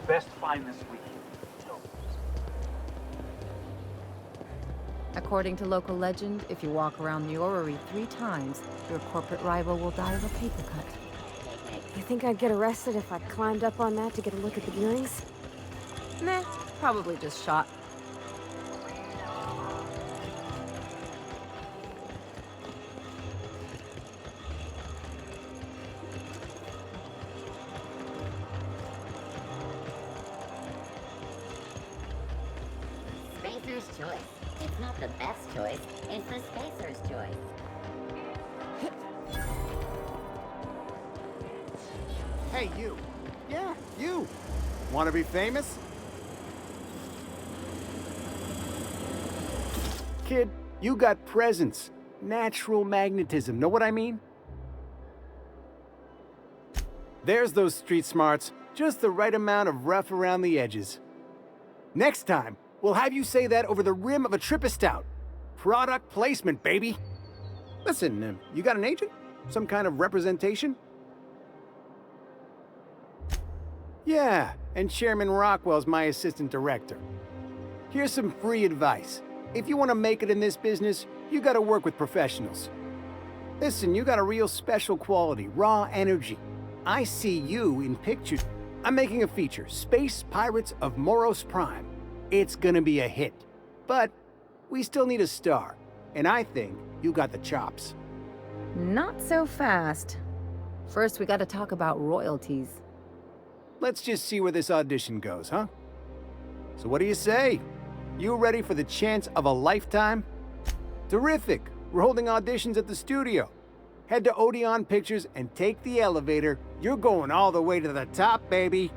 best find this week. According to local legend, if you walk around the orrery 3 times, your corporate rival will die of a paper cut. You think I'd get arrested if I climbed up on that to get a look at the gearings? Meh, probably just shot. Spacer's choice. It's not the best choice, it's the Spacer's choice. Hey, you. Yeah, you. Want to be famous? Kid, you got presence. Natural magnetism, know what I mean? There's those street smarts. Just the right amount of rough around the edges. Next time, we'll have you say that over the rim of a Trippa Stout. Product placement, baby. Listen, you got an agent? Some kind of representation? Yeah, and Chairman Rockwell's my assistant director. Here's some free advice. If you want to make it in this business, you gotta work with professionals. Listen, you got a real special quality, raw energy. I see you in pictures. I'm making a feature, Space Pirates of Moros Prime. It's gonna be a hit. But we still need a star, and I think you got the chops. Not so fast. First, we gotta talk about royalties. Let's just see where this audition goes, huh? So what do you say? You ready for the chance of a lifetime? Terrific! We're holding auditions at the studio. Head to Odeon Pictures and take the elevator. You're going all the way to the top, baby!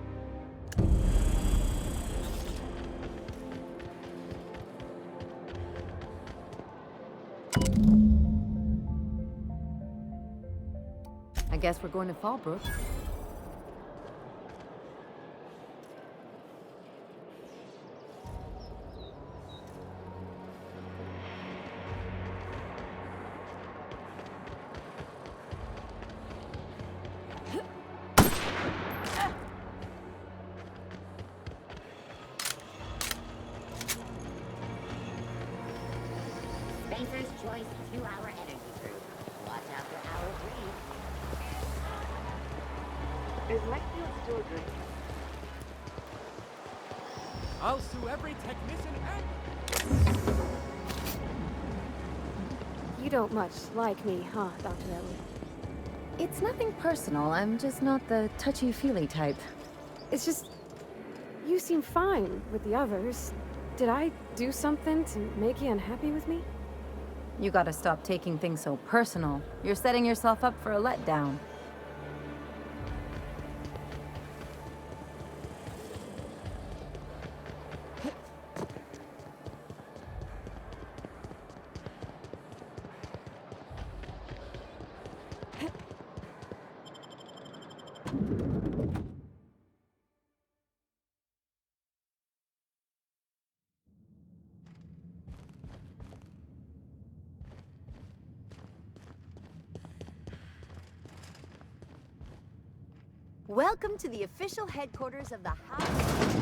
I guess we're going to Fallbrook. Spacer's choice 2-hour energy crew. Watch out for hour 3. Is Maxfield still drinking? I'll sue every technician You don't much like me, huh, Dr. Elliot? It's nothing personal, I'm just not the touchy-feely type. It's just... you seem fine with the others. Did I do something to make you unhappy with me? You gotta stop taking things so personal. You're setting yourself up for a letdown. Welcome to the official headquarters of the High...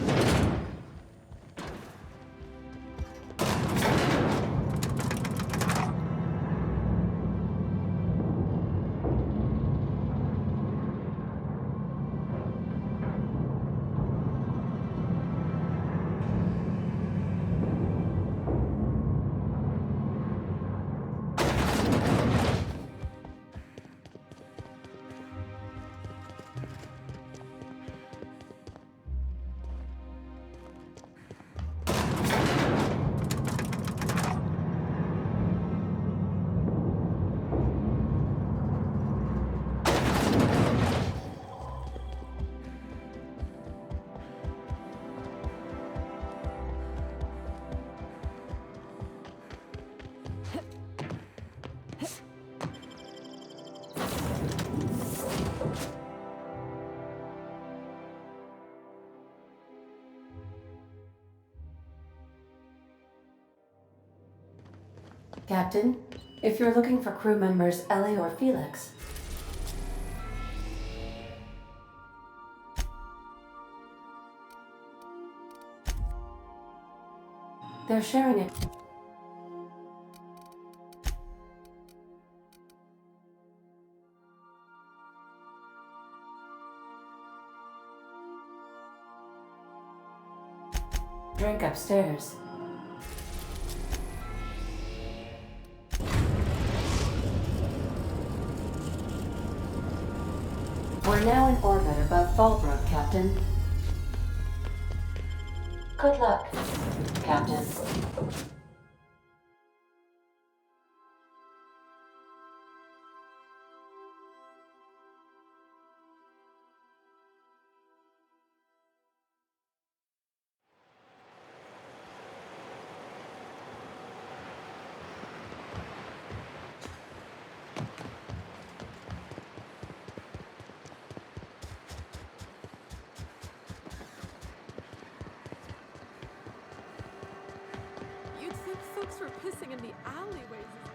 Captain, if you're looking for crew members Ellie or Felix, They're sharing it. Drink upstairs. We're now in orbit above Fallbrook, Captain. Good luck, Captain. You'd think folks were pissing in the alleyways as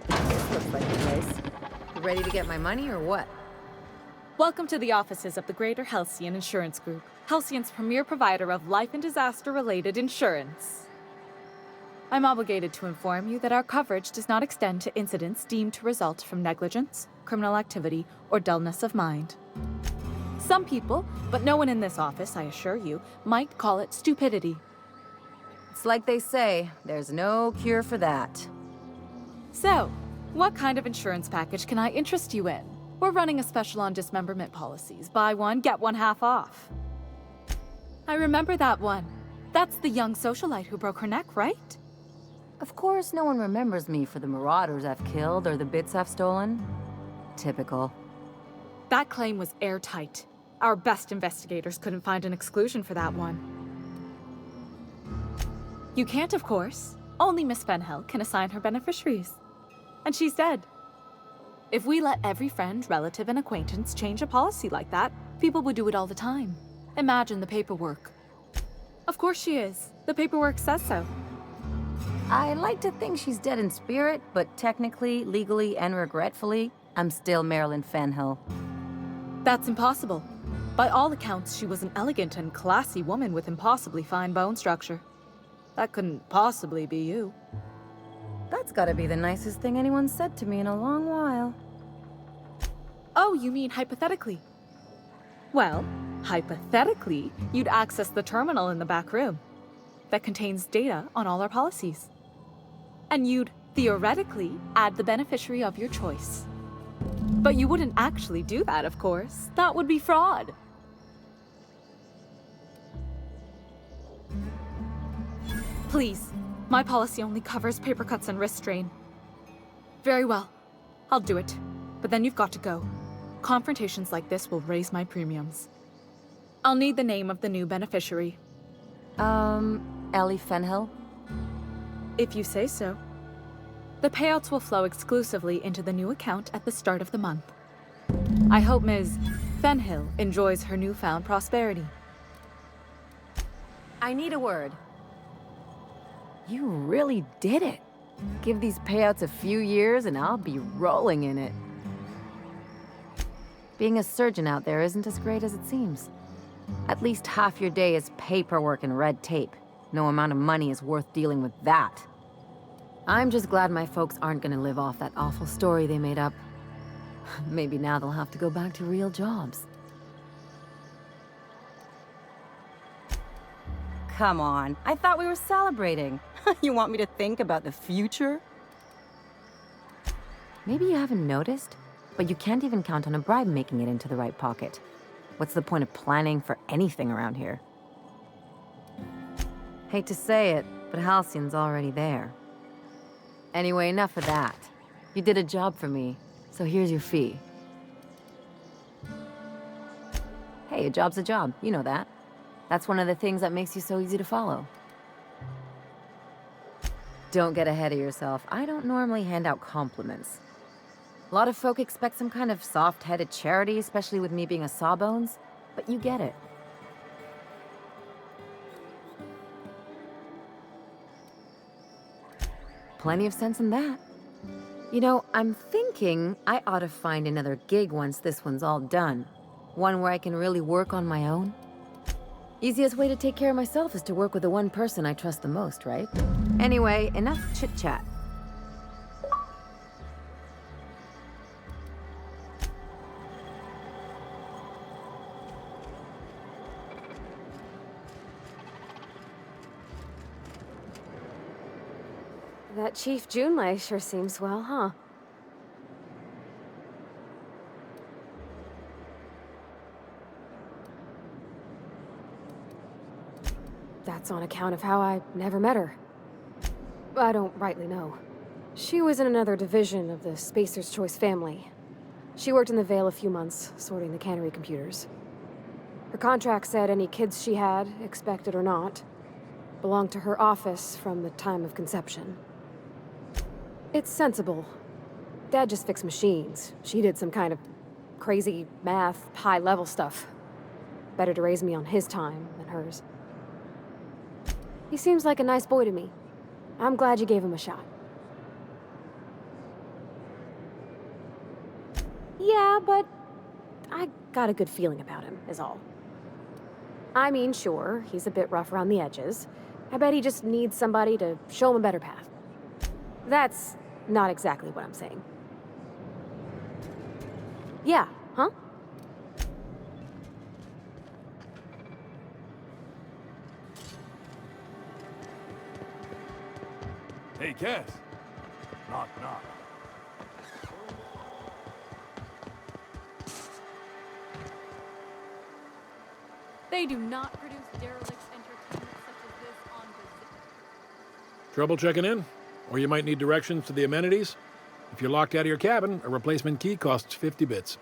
bad This looks like the place. You ready to get my money or what? Welcome to the offices of the Greater Halcyon Insurance Group, Halcyon's premier provider of life and disaster-related insurance. I'm obligated to inform you that our coverage does not extend to incidents deemed to result from negligence, criminal activity, or dullness of mind. Some people, but no one in this office, I assure you, might call it stupidity. It's like they say, there's no cure for that. So, what kind of insurance package can I interest you in? We're running a special on dismemberment policies. Buy one, get one half off. I remember that one. That's the young socialite who broke her neck, right? Of course, no one remembers me for the marauders I've killed or the bits I've stolen. Typical. That claim was airtight. Our best investigators couldn't find an exclusion for that one. You can't, of course. Only Miss Fenhill can assign her beneficiaries. And she's dead. If we let every friend, relative, and acquaintance change a policy like that, people would do it all the time. Imagine the paperwork. Of course she is. The paperwork says so. I like to think she's dead in spirit, but technically, legally, and regretfully, I'm still Marilyn Fenhill. That's impossible. By all accounts, she was an elegant and classy woman with impossibly fine bone structure. That couldn't possibly be you. That's gotta be the nicest thing anyone's said to me in a long while. Oh, you mean hypothetically? Well, hypothetically, you'd access the terminal in the back room that contains data on all our policies. And you'd, theoretically, add the beneficiary of your choice. But you wouldn't actually do that, of course. That would be fraud. Please, my policy only covers paper cuts and wrist strain. Very well, I'll do it. But then you've got to go. Confrontations like this will raise my premiums. I'll need the name of the new beneficiary. Ellie Fenhill? If you say so. The payouts will flow exclusively into the new account at the start of the month. I hope Ms. Fenhill enjoys her newfound prosperity. I need a word. You really did it. Give these payouts a few years and I'll be rolling in it. Being a surgeon out there isn't as great as it seems. At least half your day is paperwork and red tape. No amount of money is worth dealing with that. I'm just glad my folks aren't gonna live off that awful story they made up. Maybe now they'll have to go back to real jobs. Come on, I thought we were celebrating. You want me to think about the future? Maybe you haven't noticed, but you can't even count on a bribe making it into the right pocket. What's the point of planning for anything around here? Hate to say it, but Halcyon's already there. Anyway, enough of that. You did a job for me, so here's your fee. Hey, a job's a job, you know that. That's one of the things that makes you so easy to follow. Don't get ahead of yourself. I don't normally hand out compliments. A lot of folk expect some kind of soft-headed charity, especially with me being a sawbones, but you get it. Plenty of sense in that. You know, I'm thinking I ought to find another gig once this one's all done. One where I can really work on my own. Easiest way to take care of myself is to work with the one person I trust the most, right? Anyway, enough chit-chat. That Chief Junlei sure seems well, huh? That's on account of how I never met her. I don't rightly know. She was in another division of the Spacer's Choice family. She worked in the Vale a few months, sorting the cannery computers. Her contract said any kids she had, expected or not, belonged to her office from the time of conception. It's sensible. Dad just fixed machines. She did some kind of crazy math, high-level stuff. Better to raise me on his time than hers. He seems like a nice boy to me. I'm glad you gave him a shot. Yeah, but I got a good feeling about him, is all. I mean, sure, he's a bit rough around the edges. I bet he just needs somebody to show him a better path. That's not exactly what I'm saying. Yeah, huh? Hey, Cass. Knock, knock. They do not produce derelict entertainment such as this on the... Trouble checking in? Or you might need directions to the amenities? If you're locked out of your cabin, a replacement key costs 50 bits.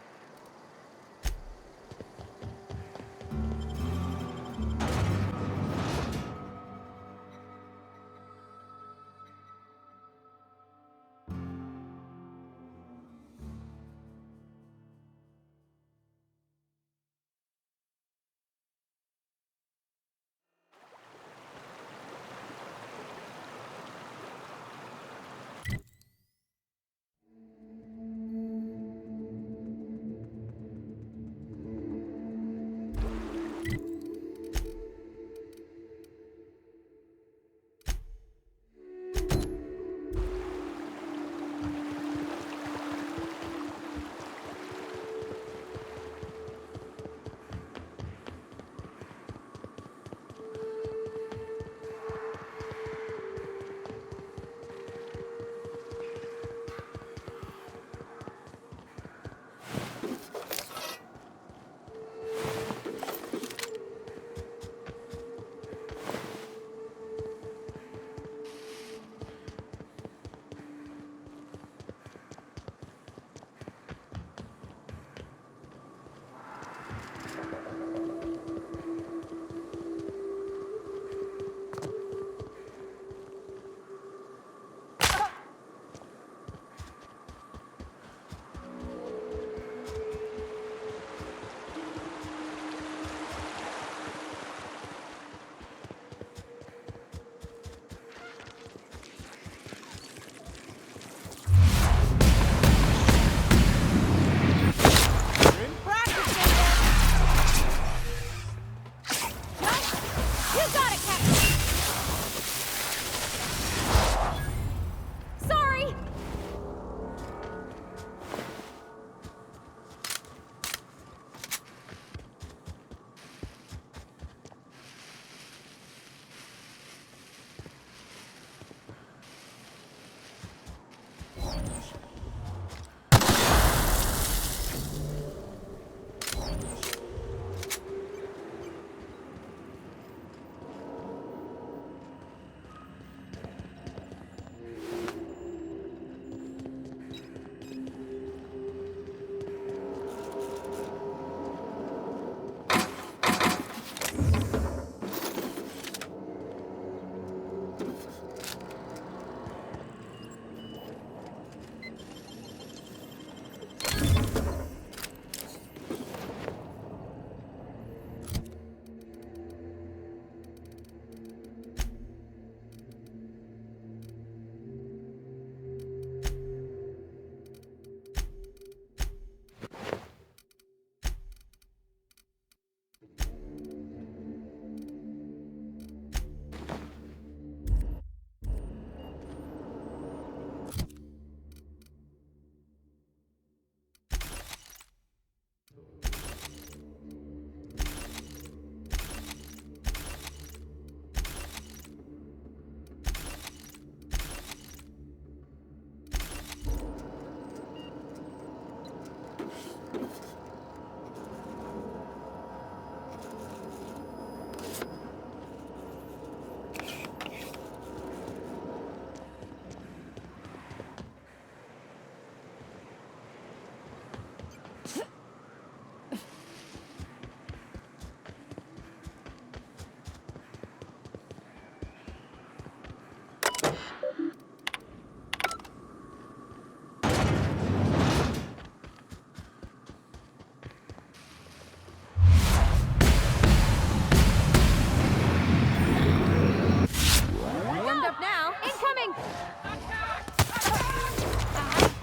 Warmed up now. Incoming!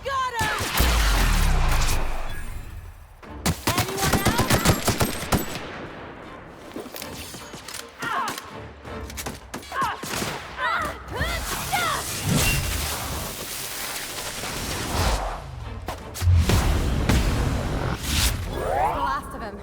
Got him! Anyone else? The last of him.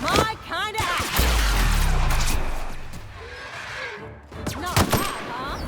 My kind of action. Not bad, huh?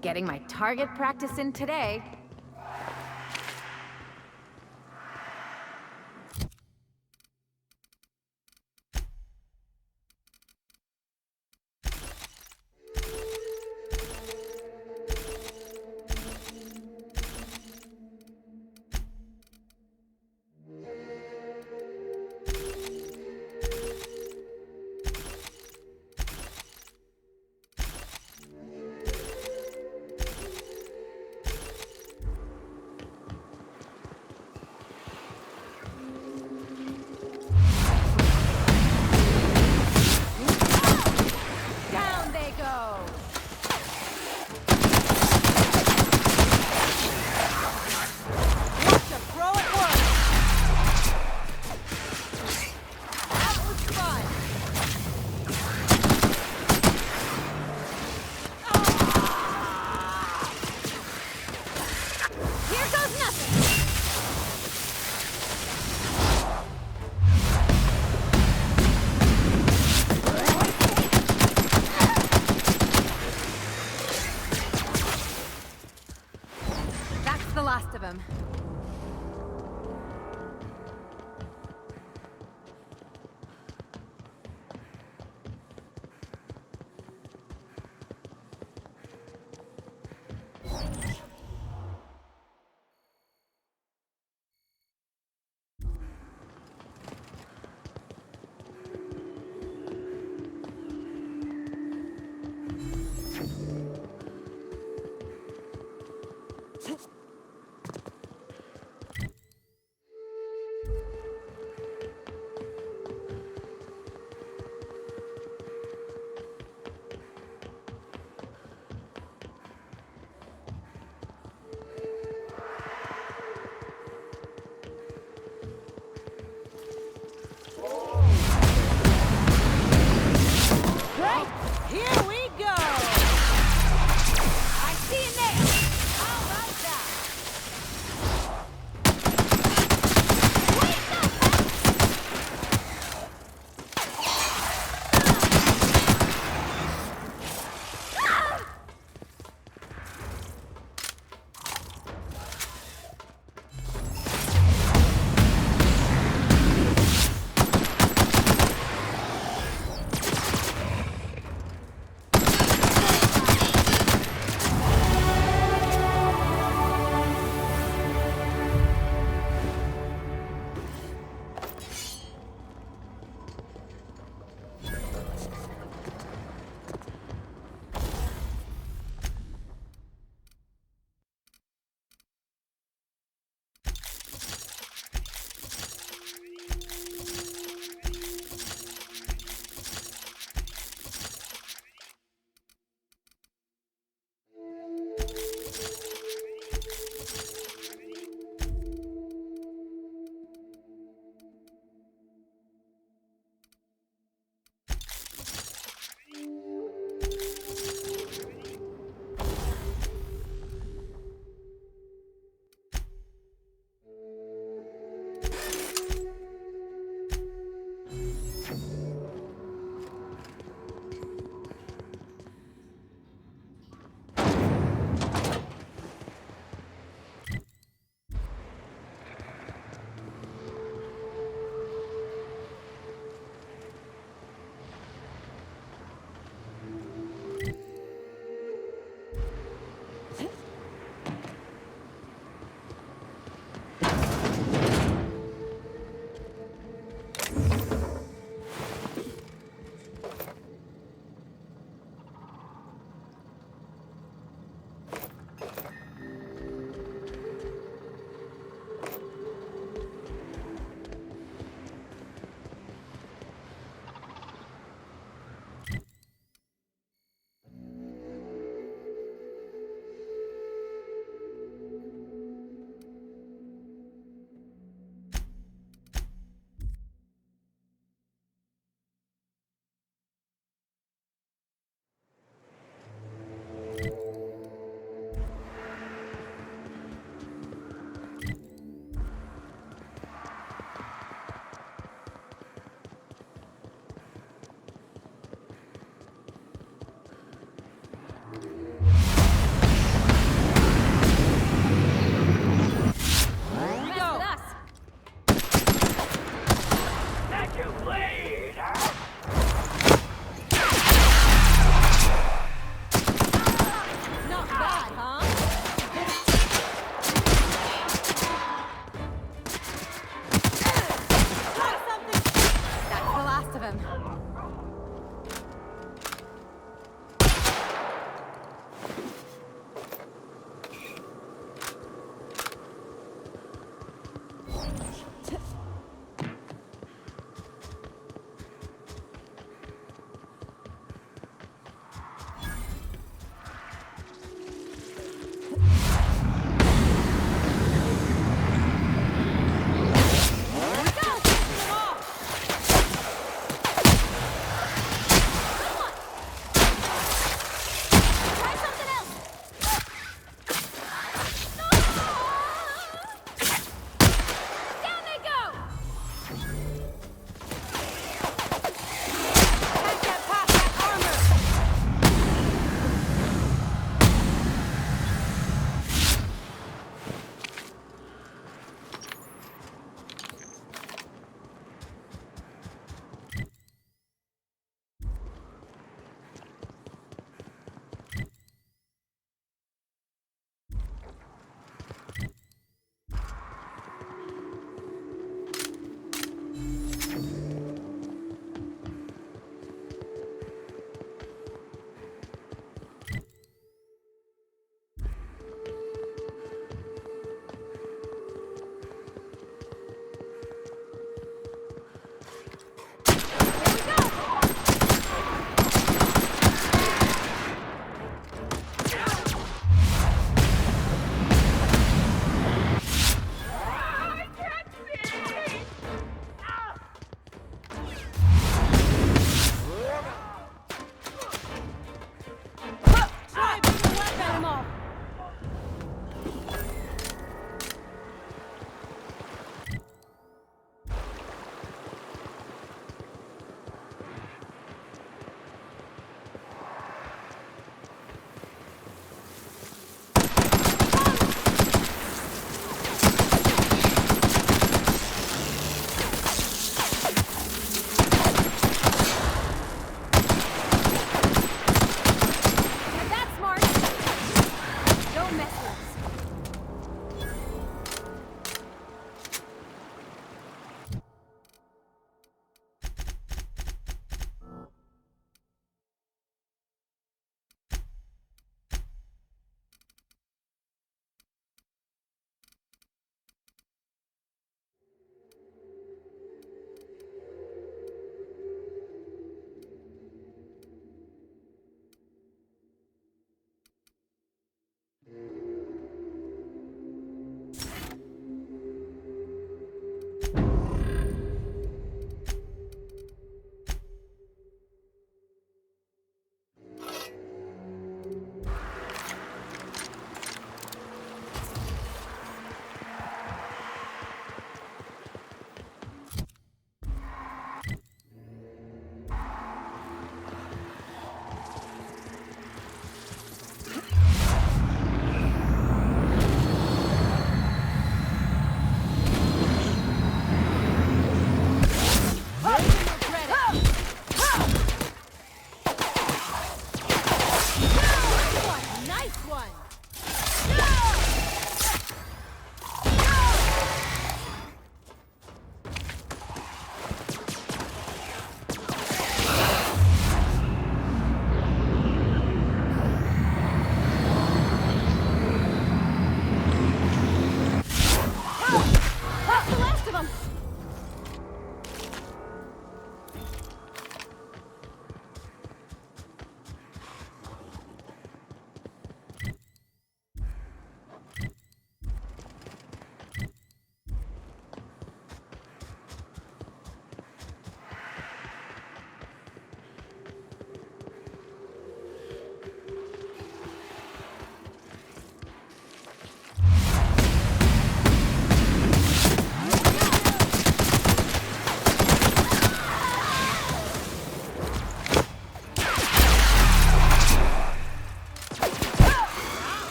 Getting my target practice in today.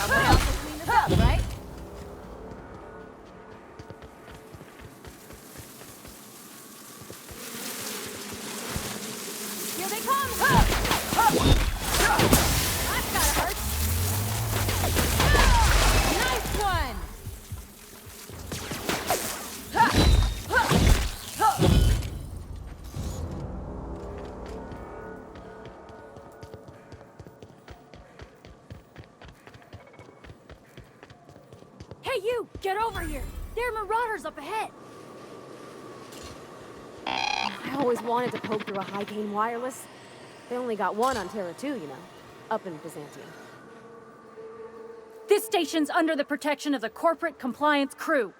Someone else will clean this up, right? Here they come! That's gotta hurt! Nice one! Hey you! Get over here! There are marauders up ahead! I always wanted to poke through a high-gain wireless. They only got one on Terra 2, you know. Up in Byzantium. This station's under the protection of the corporate compliance crew.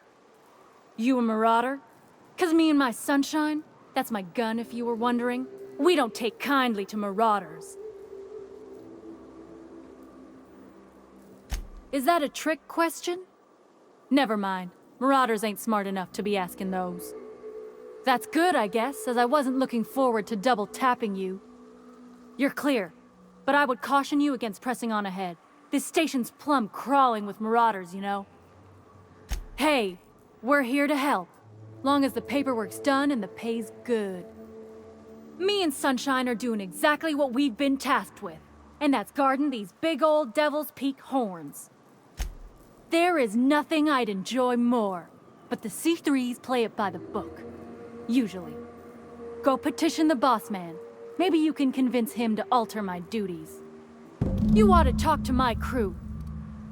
You a marauder? 'Cause me and my sunshine, that's my gun if you were wondering, we don't take kindly to marauders. Is that a trick question? Never mind. Marauders ain't smart enough to be asking those. That's good, I guess, as I wasn't looking forward to double tapping you. You're clear, but I would caution you against pressing on ahead. This station's plumb crawling with marauders, you know. Hey, we're here to help, long as the paperwork's done and the pay's good. Me and Sunshine are doing exactly what we've been tasked with, and that's guarding these big old Devil's Peak horns. There is nothing I'd enjoy more, but the C3s play it by the book. Usually. Go petition the boss man. Maybe you can convince him to alter my duties. You ought to talk to my crew.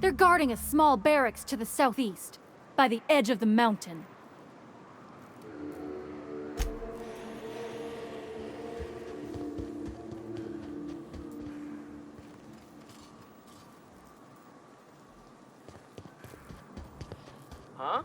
They're guarding a small barracks to the southeast, by the edge of the mountain. Huh?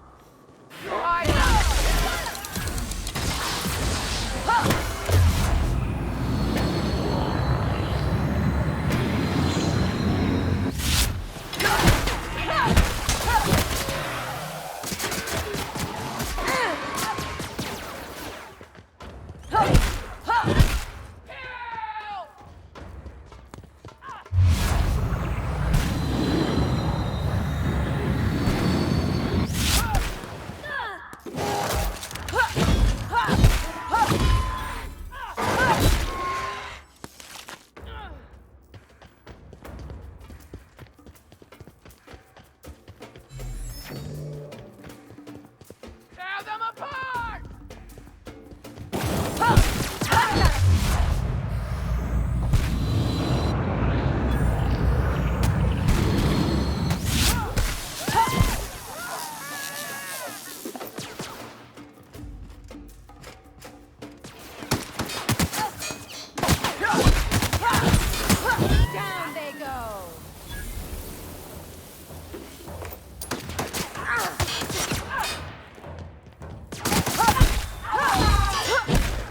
Down they go!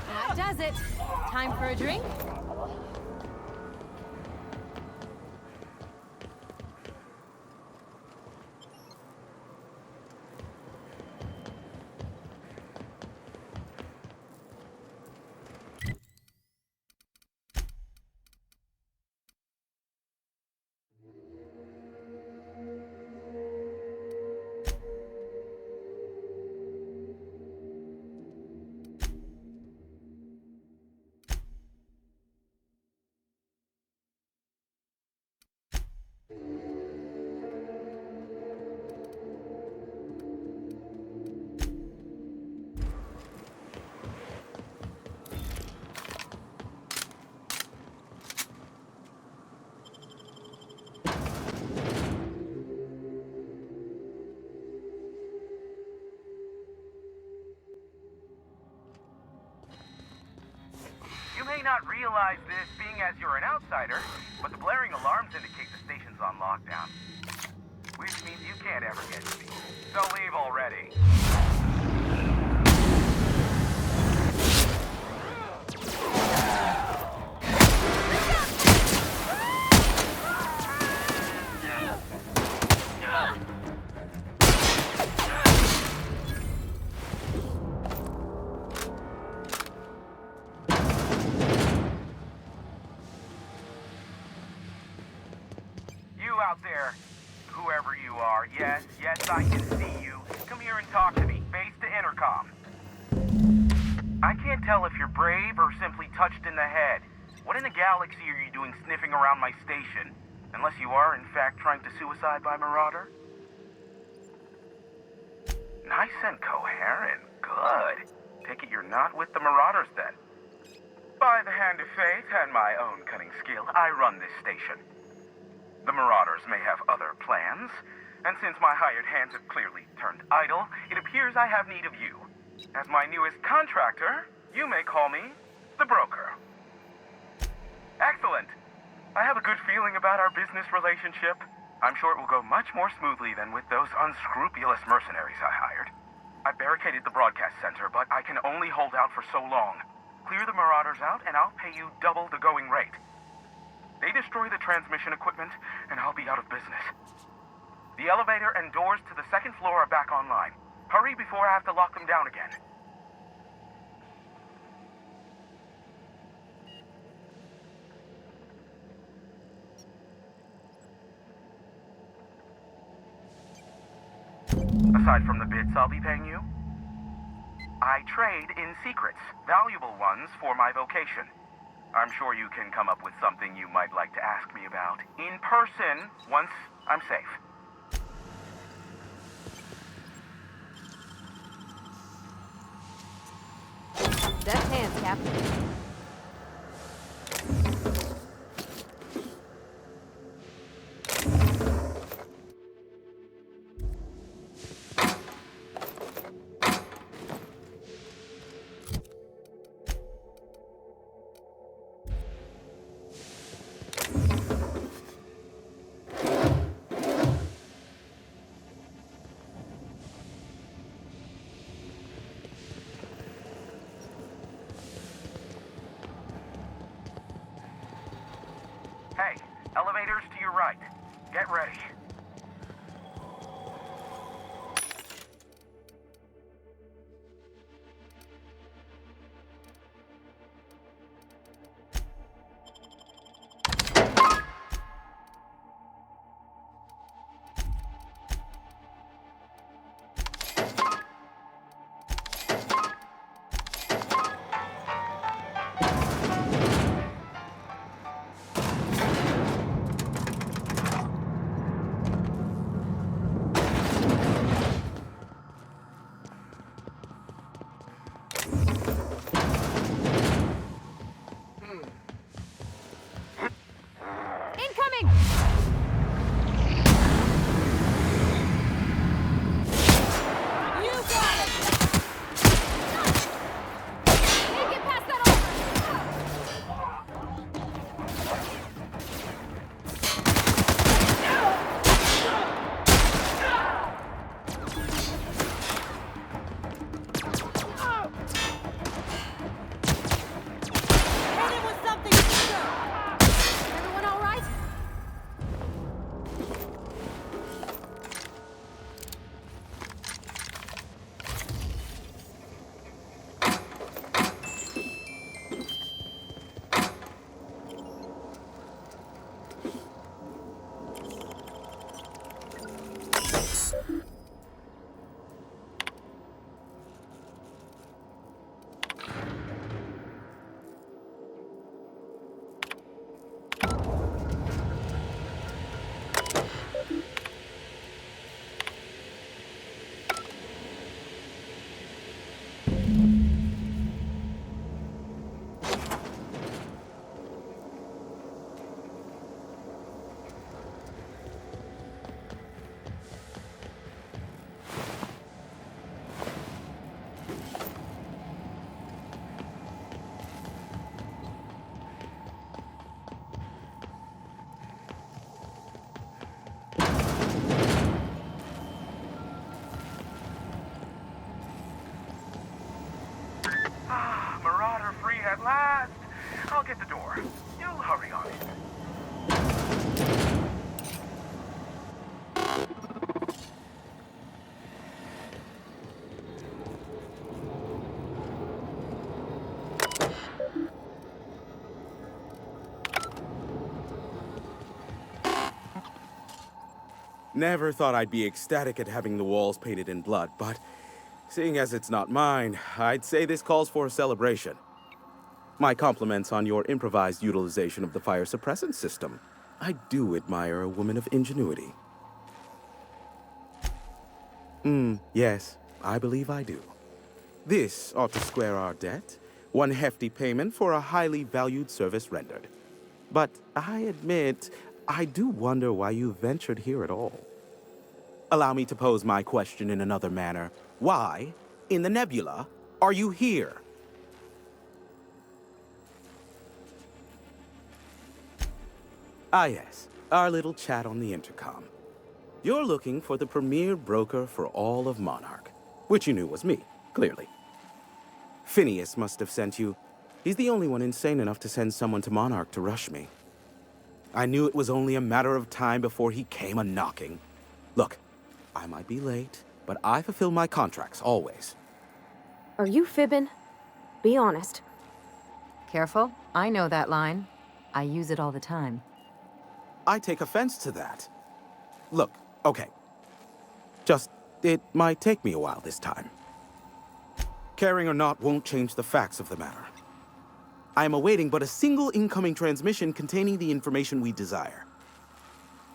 That does it. Time for a drink? You may not realize this being as you're an outsider, but the blaring alarms indicate the station's on lockdown. Which means you can't ever get to me. So leave already. out there. Whoever you are, yes, I can see you. Come here and talk to me, face to intercom. I can't tell if you're brave or simply touched in the head. What in the galaxy are you doing sniffing around my station? Unless you are, in fact, trying to suicide by Marauder? Nice and coherent. Good. Take it you're not with the Marauders, then. By the hand of fate and my own cunning skill, I run this station. The Marauders may have other plans, and since my hired hands have clearly turned idle, it appears I have need of you. As my newest contractor, you may call me the Broker. Excellent. I have a good feeling about our business relationship. I'm sure it will go much more smoothly than with those unscrupulous mercenaries I hired. I barricaded the broadcast center, but I can only hold out for so long. Clear the Marauders out, and I'll pay you double the going rate. They destroy the transmission equipment, and I'll be out of business. The elevator and doors to the second floor are back online. Hurry before I have to lock them down again. Aside from the bits I'll be paying you, I trade in secrets, valuable ones for my vocation. I'm sure you can come up with something you might like to ask me about in person once I'm safe. Deft hands, Captain. Hey, elevators to your right. Get ready. Never thought I'd be ecstatic at having the walls painted in blood, but seeing as it's not mine, I'd say this calls for a celebration. My compliments on your improvised utilization of the fire suppressant system. I do admire a woman of ingenuity. Yes, I believe I do. This ought to square our debt. One hefty payment for a highly valued service rendered. But I admit, I do wonder why you ventured here at all. Allow me to pose my question in another manner. Why, in the nebula, are you here? Ah yes, our little chat on the intercom. You're looking for the premier broker for all of Monarch, which you knew was me, clearly. Phineas must have sent you. He's the only one insane enough to send someone to Monarch to rush me. I knew it was only a matter of time before he came a-knocking. Look, I might be late, but I fulfill my contracts, always. Are you fibbing? Be honest. Careful, I know that line. I use it all the time. I take offense to that. Look, okay. It might take me a while this time. Caring or not won't change the facts of the matter. I am awaiting but a single incoming transmission containing the information we desire.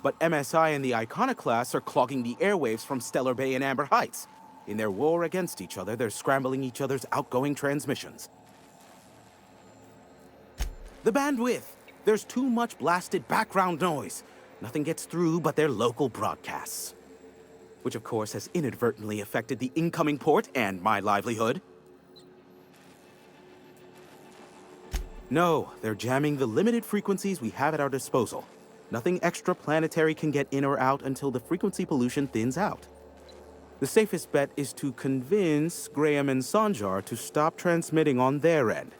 But MSI and the Iconoclasts are clogging the airwaves from Stellar Bay and Amber Heights. In their war against each other, they're scrambling each other's outgoing transmissions. The bandwidth! There's too much blasted background noise. Nothing gets through but their local broadcasts. Which of course has inadvertently affected the incoming port and my livelihood. No, they're jamming the limited frequencies we have at our disposal. Nothing extraplanetary can get in or out until the frequency pollution thins out. The safest bet is to convince Graham and Sanjar to stop transmitting on their end.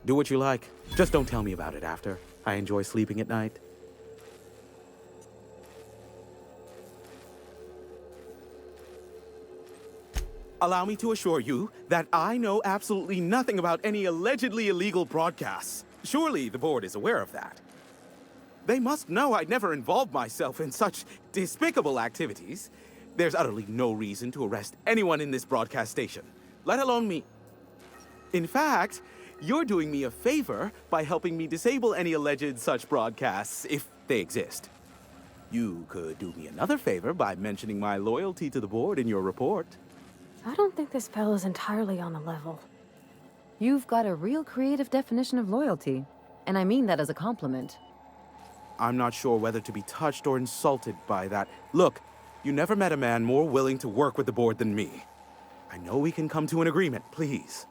Do what you like. Just don't tell me about it after. I enjoy sleeping at night. Allow me to assure you that I know absolutely nothing about any allegedly illegal broadcasts. Surely the board is aware of that. They must know I'd never involved myself in such despicable activities. There's utterly no reason to arrest anyone in this broadcast station, let alone me. In fact, you're doing me a favor by helping me disable any alleged such broadcasts, if they exist. You could do me another favor by mentioning my loyalty to the board in your report. I don't think this fella's entirely on the level. You've got a real creative definition of loyalty, and I mean that as a compliment. I'm not sure whether to be touched or insulted by that. Look, you never met a man more willing to work with the board than me. I know we can come to an agreement, please.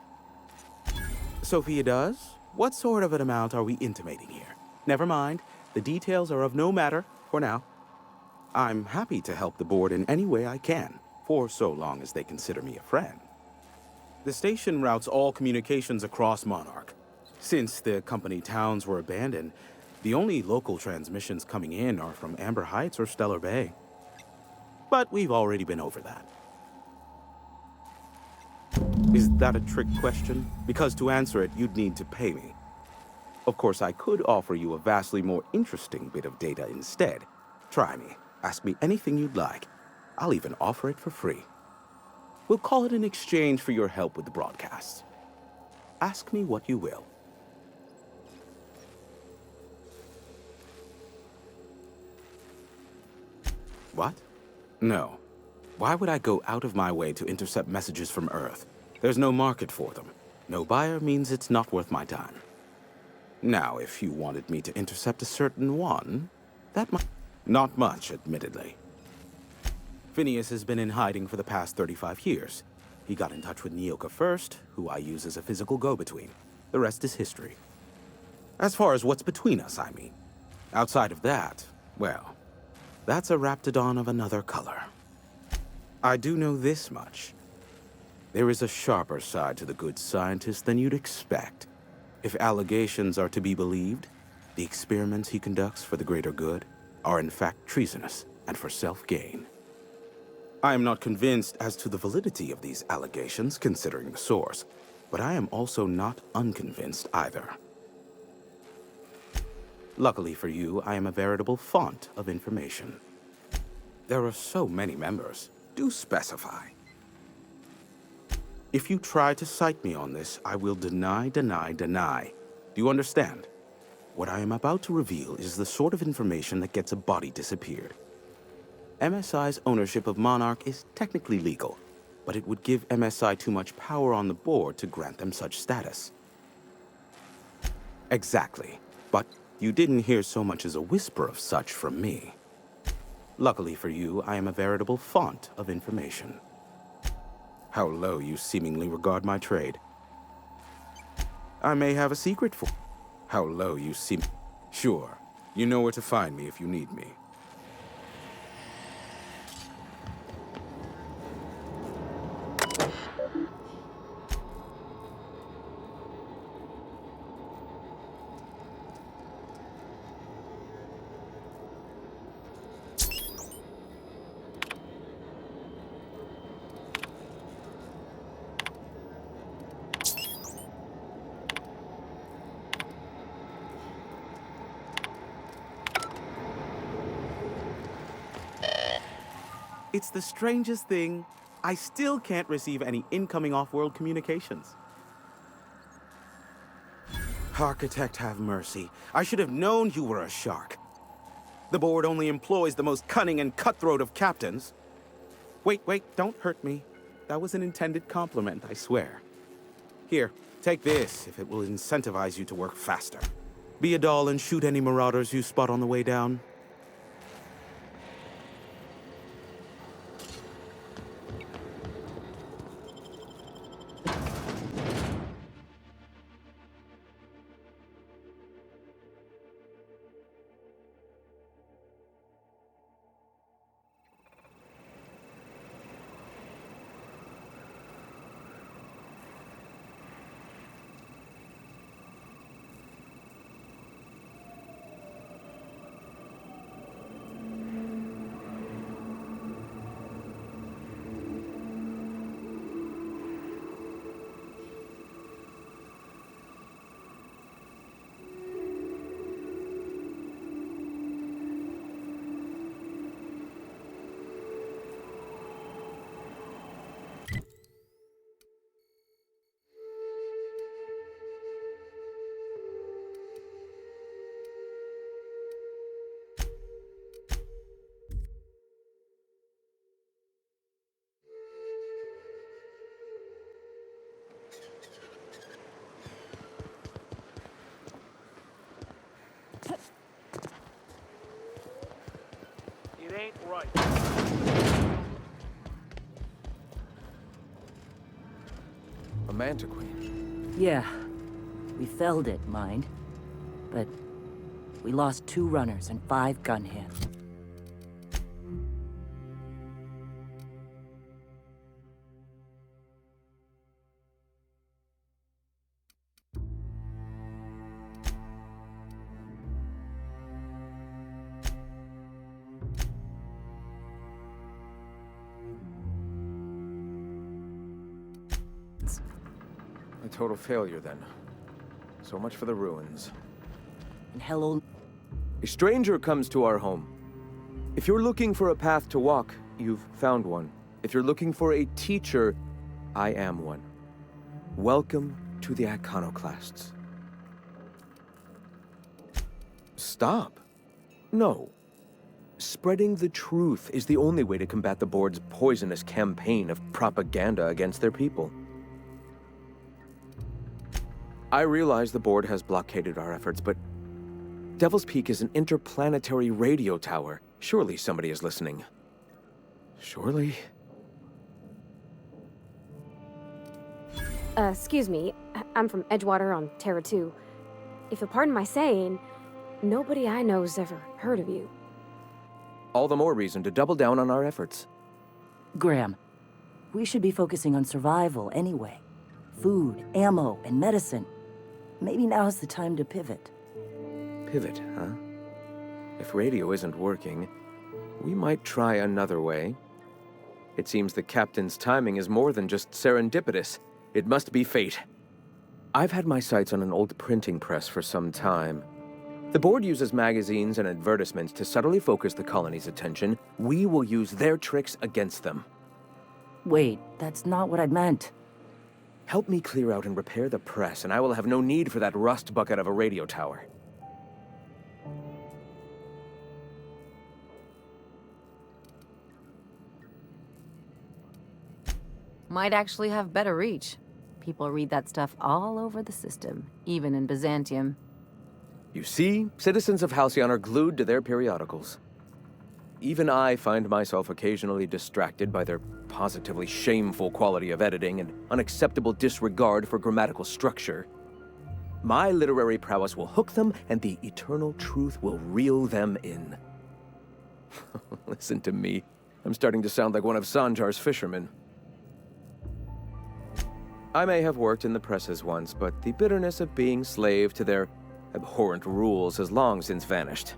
Sophia does? What sort of an amount are we intimating here? Never mind. The details are of no matter for now. I'm happy to help the board in any way I can, for so long as they consider me a friend. The station routes all communications across Monarch. Since the company towns were abandoned, the only local transmissions coming in are from Amber Heights or Stellar Bay. But we've already been over that. Is that a trick question? Because to answer it, you'd need to pay me. Of course, I could offer you a vastly more interesting bit of data instead. Try me. Ask me anything you'd like. I'll even offer it for free. We'll call it an exchange for your help with the broadcasts. Ask me what you will. What? No. Why would I go out of my way to intercept messages from Earth? There's no market for them. No buyer means it's not worth my time. Now, if you wanted me to intercept a certain one, that might... Not much, admittedly. Phineas has been in hiding for the past 35 years. He got in touch with Nyoka first, who I use as a physical go-between. The rest is history. As far as what's between us, I mean. Outside of that, well, that's a raptidon of another color. I do know this much. There is a sharper side to the good scientist than you'd expect. If allegations are to be believed, the experiments he conducts for the greater good are in fact treasonous and for self-gain. I am not convinced as to the validity of these allegations, considering the source, but I am also not unconvinced either. Luckily for you, I am a veritable font of information. There are so many members. Do specify. If you try to cite me on this, I will deny, deny, deny. Do you understand? What I am about to reveal is the sort of information that gets a body disappeared. MSI's ownership of Monarch is technically legal, but it would give MSI too much power on the board to grant them such status. Exactly. But you didn't hear so much as a whisper of such from me. Luckily for you, I am a veritable font of information. How low you seemingly regard my trade. I may have a secret for... How low you seem... Sure, you know where to find me if you need me. It's the strangest thing. I still can't receive any incoming off-world communications. Architect, have mercy. I should have known you were a shark. The board only employs the most cunning and cutthroat of captains. Wait, don't hurt me. That was an intended compliment, I swear. Here, take this if it will incentivize you to work faster. Be a doll and shoot any marauders you spot on the way down. It ain't right. A Manta Queen. Yeah. We felled it, mind. But we lost 2 runners and 5 gun hands. A total failure, then. So much for the ruins. And hello... A stranger comes to our home. If you're looking for a path to walk, you've found one. If you're looking for a teacher, I am one. Welcome to the Iconoclasts. Stop. No. Spreading the truth is the only way to combat the board's poisonous campaign of propaganda against their people. I realize the board has blockaded our efforts, but Devil's Peak is an interplanetary radio tower. Surely somebody is listening. Surely? Excuse me. I'm from Edgewater on Terra 2. If you'll pardon my saying, nobody I know's ever heard of you. All the more reason to double down on our efforts. Graham, we should be focusing on survival anyway. Food, ammo, and medicine. Maybe now's the time to pivot. Pivot, huh? If radio isn't working, we might try another way. It seems the captain's timing is more than just serendipitous. It must be fate. I've had my sights on an old printing press for some time. The board uses magazines and advertisements to subtly focus the colony's attention. We will use their tricks against them. Wait, that's not what I meant. Help me clear out and repair the press, and I will have no need for that rust bucket of a radio tower. Might actually have better reach. People read that stuff all over the system, even in Byzantium. You see, citizens of Halcyon are glued to their periodicals. Even I find myself occasionally distracted by their positively shameful quality of editing and unacceptable disregard for grammatical structure. My literary prowess will hook them, and the eternal truth will reel them in. Listen to me. I'm starting to sound like one of Sanjar's fishermen. I may have worked in the presses once, but the bitterness of being slave to their abhorrent rules has long since vanished.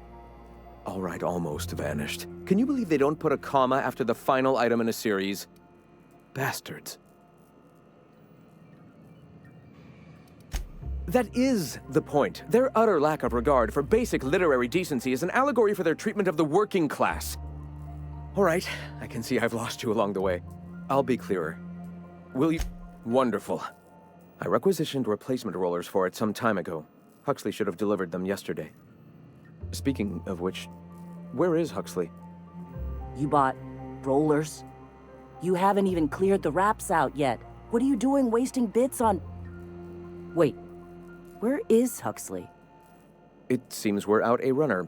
All right, almost vanished. Can you believe they don't put a comma after the final item in a series? Bastards. That is the point. Their utter lack of regard for basic literary decency is an allegory for their treatment of the working class. All right, I can see I've lost you along the way. I'll be clearer. Will you... Wonderful. I requisitioned replacement rollers for it some time ago. Huxley should have delivered them yesterday. Speaking of which, where is Huxley? You bought rollers? You haven't even cleared the wraps out yet. What are you doing wasting bits on... Wait, where is Huxley? It seems we're out a runner.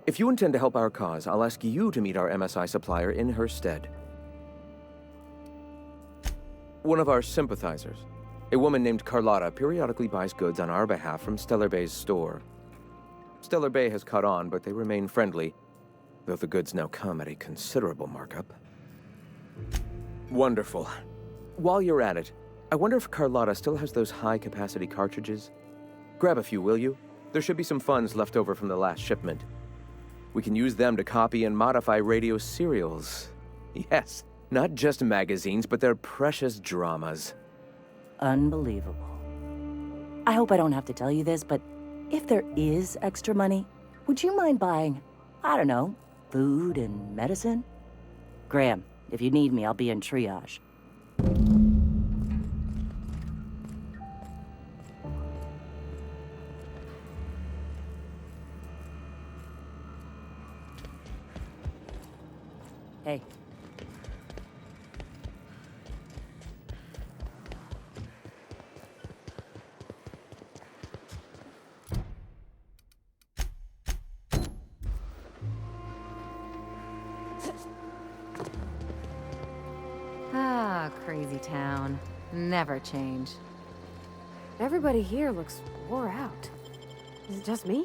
If you intend to help our cause, I'll ask you to meet our MSI supplier in her stead. One of our sympathizers, a woman named Carlotta, periodically buys goods on our behalf from Stellar Bay's store. Stellar Bay has caught on, but they remain friendly, though the goods now come at a considerable markup. Wonderful. While you're at it, I wonder if Carlotta still has those high-capacity cartridges? Grab a few, will you? There should be some funds left over from the last shipment. We can use them to copy and modify radio serials. Yes, not just magazines, but their precious dramas. Unbelievable. I hope I don't have to tell you this, but if there is extra money, would you mind buying, I don't know, food and medicine? Graham, if you need me, I'll be in triage. Hey. Ah, crazy town. Never change. Everybody here looks wore out. Is it just me?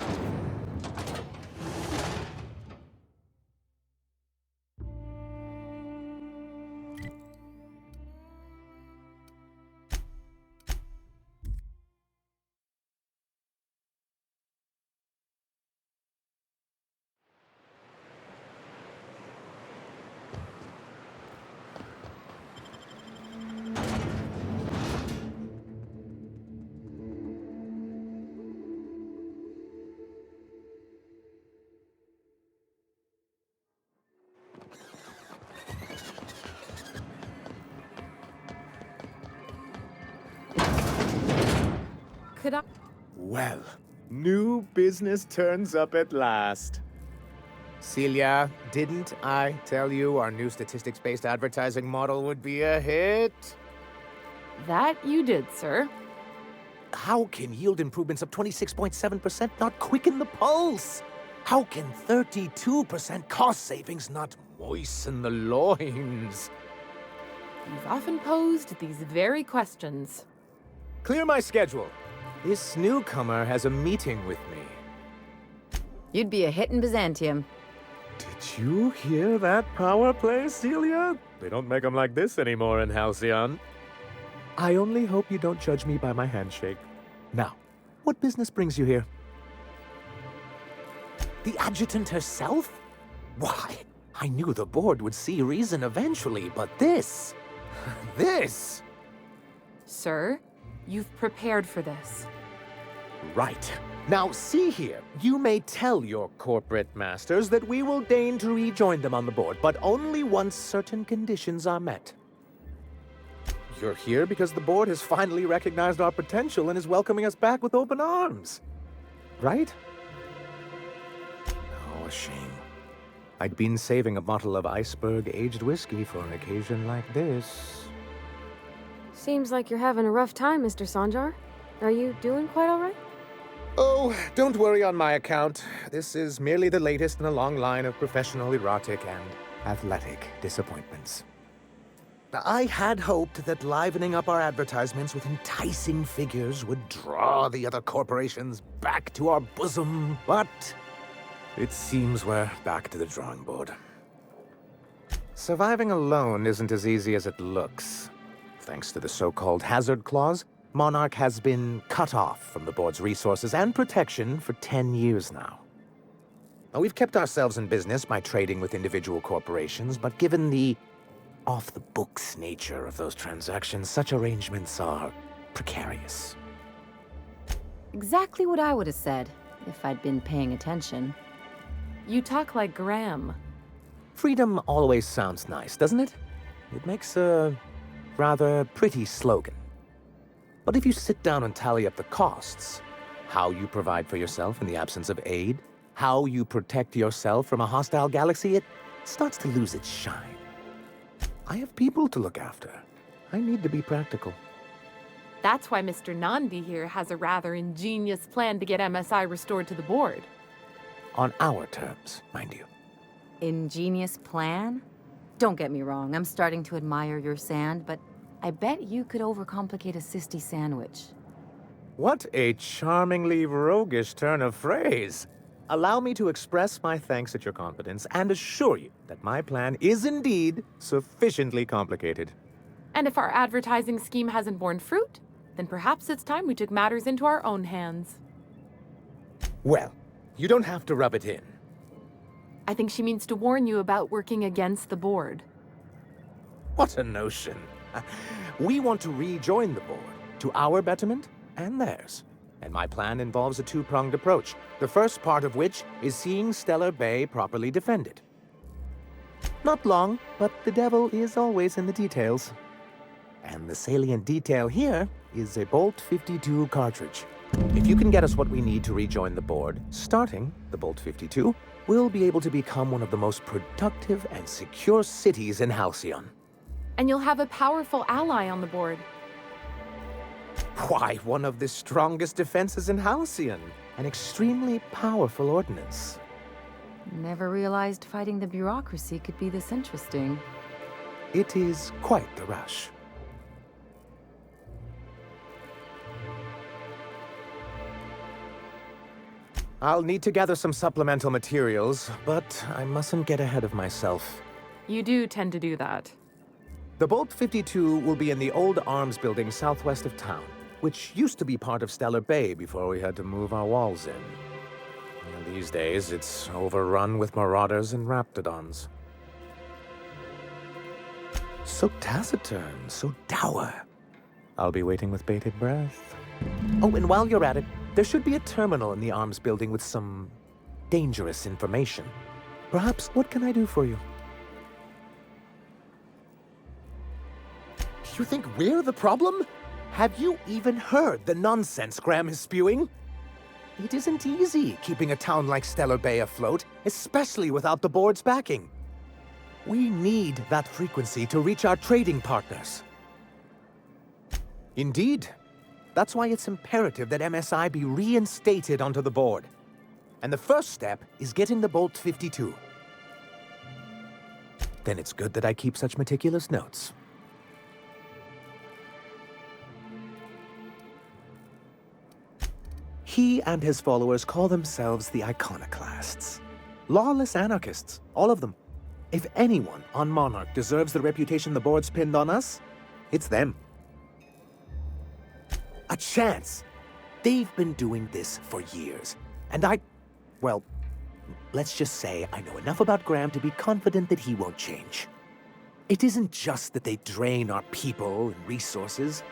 Could I... Well, new business turns up at last. Celia, didn't I tell you our new statistics-based advertising model would be a hit? That you did, sir. How can yield improvements of 26.7% not quicken the pulse? How can 32% cost savings not moisten the loins? You've often posed these very questions. Clear my schedule. This newcomer has a meeting with me. You'd be a hit in Byzantium. Did you hear that power play, Celia? They don't make them like this anymore in Halcyon. I only hope you don't judge me by my handshake. Now, what business brings you here? The adjutant herself? Why, I knew the board would see reason eventually, but this... this... Sir, you've prepared for this. Right. Now, see here. You may tell your corporate masters that we will deign to rejoin them on the board, but only once certain conditions are met. You're here because the board has finally recognized our potential and is welcoming us back with open arms. Right? Oh, a shame. I'd been saving a bottle of iceberg-aged whiskey for an occasion like this. Seems like you're having a rough time, Mr. Sanjar. Are you doing quite all right? Oh, don't worry on my account. This is merely the latest in a long line of professional erotic and athletic disappointments. I had hoped that livening up our advertisements with enticing figures would draw the other corporations back to our bosom, but it seems we're back to the drawing board. Surviving alone isn't as easy as it looks. Thanks to the so-called hazard clause, Monarch has been cut off from the board's resources and protection for 10 years now. Now, we've kept ourselves in business by trading with individual corporations, but given the off-the-books nature of those transactions, such arrangements are precarious. Exactly what I would have said, if I'd been paying attention. You talk like Graham. Freedom always sounds nice, doesn't it? It makes a rather pretty slogan. But if you sit down and tally up the costs, how you provide for yourself in the absence of aid, how you protect yourself from a hostile galaxy, it starts to lose its shine. I have people to look after. I need to be practical. That's why Mr. Nandi here has a rather ingenious plan to get MSI restored to the board. On our terms, mind you. Ingenious plan? Don't get me wrong, I'm starting to admire your sand, but I bet you could overcomplicate a sisty sandwich. What a charmingly roguish turn of phrase. Allow me to express my thanks at your confidence and assure you that my plan is indeed sufficiently complicated. And if our advertising scheme hasn't borne fruit, then perhaps it's time we took matters into our own hands. Well, you don't have to rub it in. I think she means to warn you about working against the board. What a notion. We want to rejoin the board, to our betterment and theirs. And my plan involves a two-pronged approach, the first part of which is seeing Stellar Bay properly defended. Not long, but the devil is always in the details. And the salient detail here is a Bolt 52 cartridge. If you can get us what we need to rejoin the board, starting the Bolt 52, we'll be able to become one of the most productive and secure cities in Halcyon. And you'll have a powerful ally on the board. Why, one of the strongest defenses in Halcyon. An extremely powerful ordnance. Never realized fighting the bureaucracy could be this interesting. It is quite the rush. I'll need to gather some supplemental materials, but I mustn't get ahead of myself. You do tend to do that. The Bolt 52 will be in the old arms building southwest of town, which used to be part of Stellar Bay before we had to move our walls in. And these days, it's overrun with marauders and raptidons. So taciturn, so dour. I'll be waiting with bated breath. Oh, and while you're at it, there should be a terminal in the arms building with some dangerous information. Perhaps, what can I do for you? You think we're the problem? Have you even heard the nonsense Graham is spewing? It isn't easy keeping a town like Stellar Bay afloat, especially without the board's backing. We need that frequency to reach our trading partners. Indeed. That's why it's imperative that MSI be reinstated onto the board. And the first step is getting the Bolt 52. Then it's good that I keep such meticulous notes. He and his followers call themselves the Iconoclasts. Lawless anarchists, all of them. If anyone on Monarch deserves the reputation the board's pinned on us, it's them. A chance. They've been doing this for years. And well, let's just say I know enough about Graham to be confident that he won't change. It isn't just that they drain our people and resources.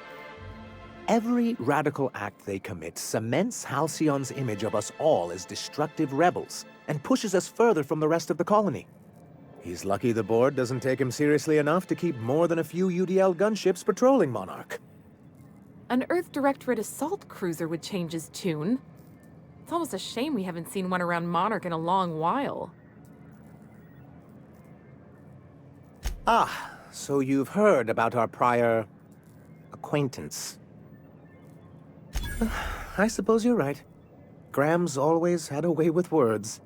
Every radical act they commit cements Halcyon's image of us all as destructive rebels and pushes us further from the rest of the colony. He's lucky the board doesn't take him seriously enough to keep more than a few UDL gunships patrolling Monarch. An Earth Directorate assault cruiser would change his tune. It's almost a shame we haven't seen one around Monarch in a long while. Ah, so you've heard about our prior acquaintance. I suppose you're right. Graham's always had a way with words.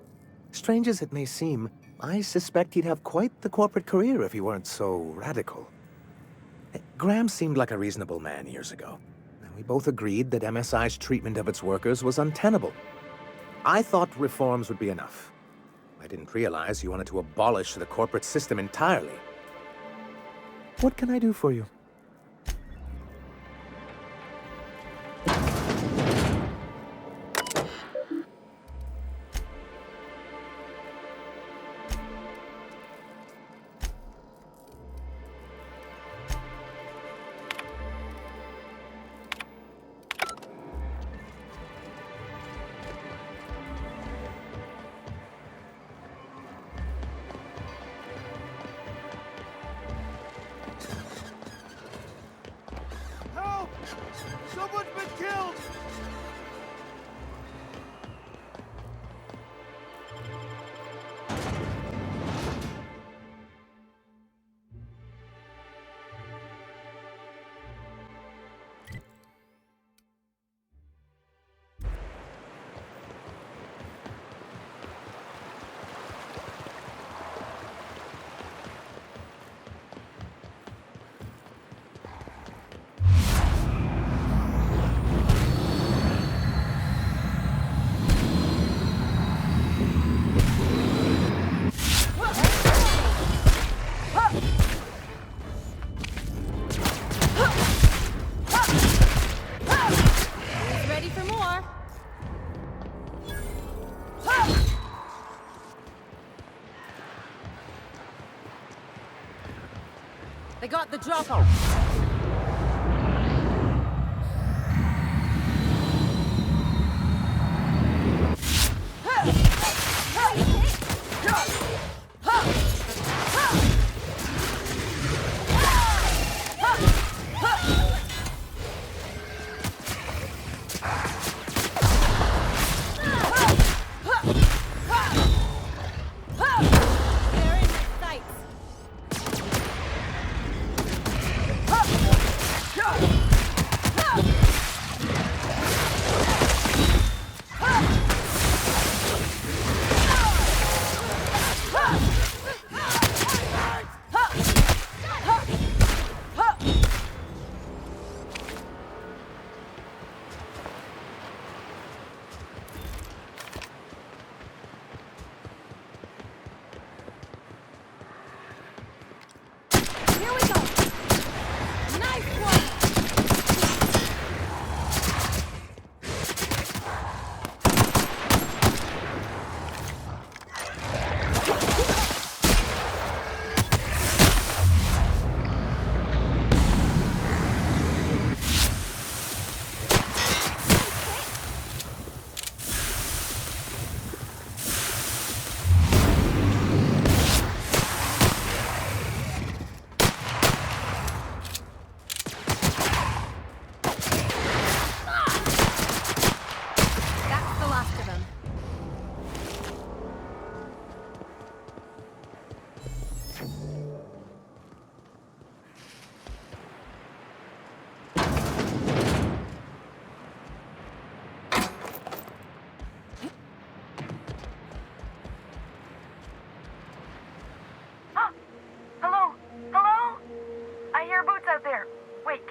Strange as it may seem, I suspect he'd have quite the corporate career if he weren't so radical. Graham seemed like a reasonable man years ago, and we both agreed that MSI's treatment of its workers was untenable. I thought reforms would be enough. I didn't realize you wanted to abolish the corporate system entirely. What can I do for you? Help! Someone's been killed! Ready for more? They got the drop off.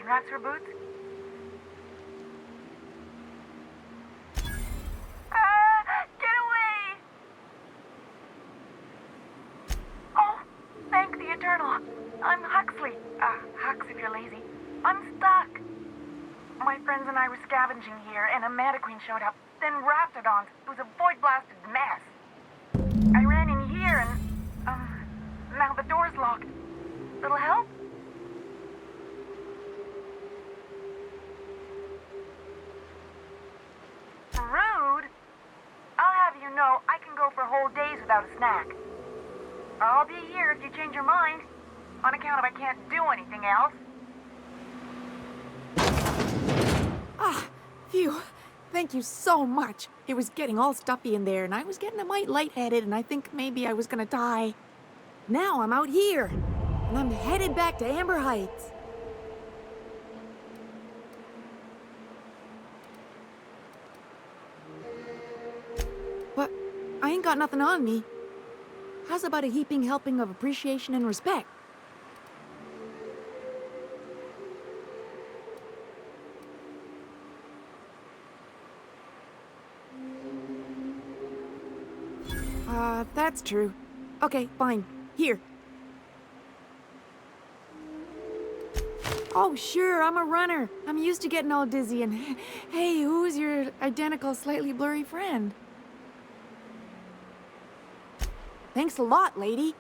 Rats for boots? Get away! Oh, thank the Eternal. I'm Huxley. Hux if you're lazy. I'm stuck. My friends and I were scavenging here, and a Metaqueen showed up. Then Raptidons. It was a void-blasted mess. I ran in here, and, now the door's locked. Little help? know I can go for whole days without a snack. I'll be here if you change your mind, on account of I can't do anything else. Ah, phew. Thank you so much. It was getting all stuffy in there, and I was getting a mite lightheaded, and I think maybe I was gonna die. Now I'm out here, and I'm headed back to Amber Heights. But I ain't got nothing on me. How's about a heaping helping of appreciation and respect? That's true. Okay, fine. Here. Oh, sure, I'm a runner. I'm used to getting all dizzy and... Hey, who's your identical, slightly blurry friend? Thanks a lot, lady.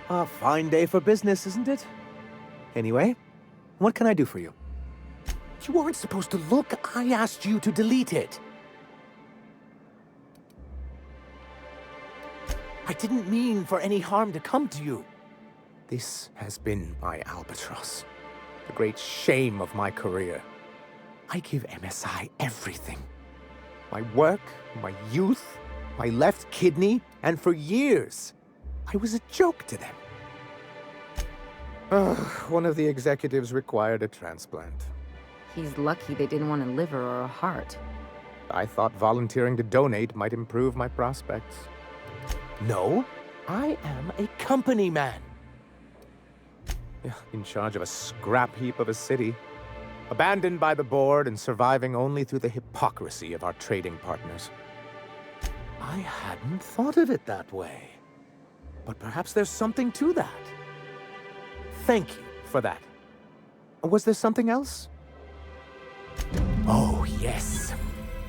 A fine day for business, isn't it? Anyway, what can I do for you? You weren't supposed to look. I asked you to delete it. I didn't mean for any harm to come to you. This has been my albatross. The great shame of my career. I give MSI everything. My work, my youth, my left kidney, and for years, I was a joke to them. One of the executives required a transplant. He's lucky they didn't want a liver or a heart. I thought volunteering to donate might improve my prospects. No, I am a company man. In charge of a scrap heap of a city. Abandoned by the board and surviving only through the hypocrisy of our trading partners. I hadn't thought of it that way. But perhaps there's something to that. Thank you for that. Was there something else? Oh, yes.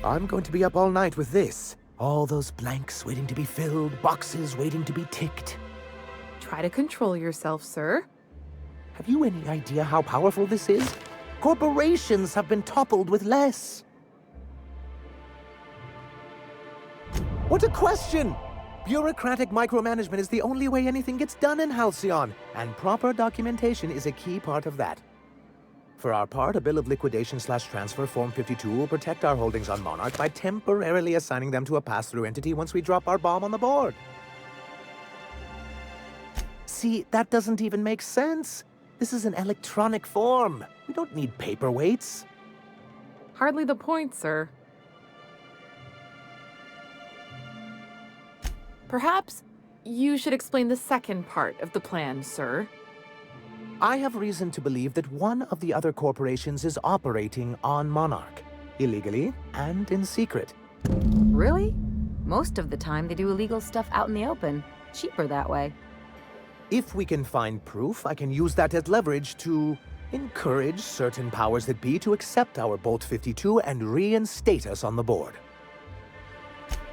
I'm going to be up all night with this. All those blanks waiting to be filled, boxes waiting to be ticked. Try to control yourself, sir. Have you any idea how powerful this is? Corporations have been toppled with less. What a question! Bureaucratic micromanagement is the only way anything gets done in Halcyon, and proper documentation is a key part of that. For our part, a bill of liquidation/transfer Form 52 will protect our holdings on Monarch by temporarily assigning them to a pass-through entity once we drop our bomb on the board. See, that doesn't even make sense. This is an electronic form. We don't need paperweights. Hardly the point, sir. Perhaps you should explain the second part of the plan, sir. I have reason to believe that one of the other corporations is operating on Monarch, illegally and in secret. Really? Most of the time, they do illegal stuff out in the open. Cheaper that way. If we can find proof, I can use that as leverage to encourage certain powers that be to accept our Bolt 52 and reinstate us on the board.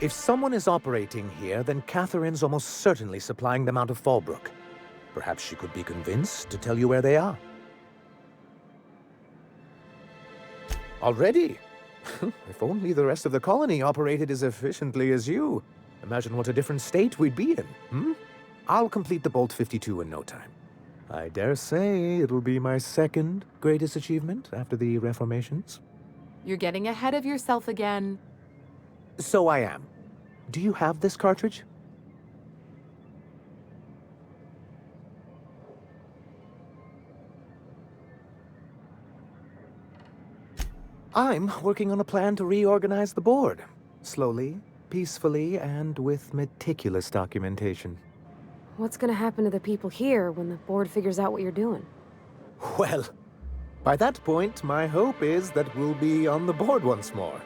If someone is operating here, then Catherine's almost certainly supplying them out of Fallbrook. Perhaps she could be convinced to tell you where they are. Already? If only the rest of the colony operated as efficiently as you. Imagine what a different state we'd be in, hmm? I'll complete the Bolt 52 in no time. I dare say it'll be my second greatest achievement after the reformations. You're getting ahead of yourself again. So I am. Do you have this cartridge? I'm working on a plan to reorganize the board. Slowly, peacefully, and with meticulous documentation. What's gonna happen to the people here when the board figures out what you're doing? Well, by that point, my hope is that we'll be on the board once more.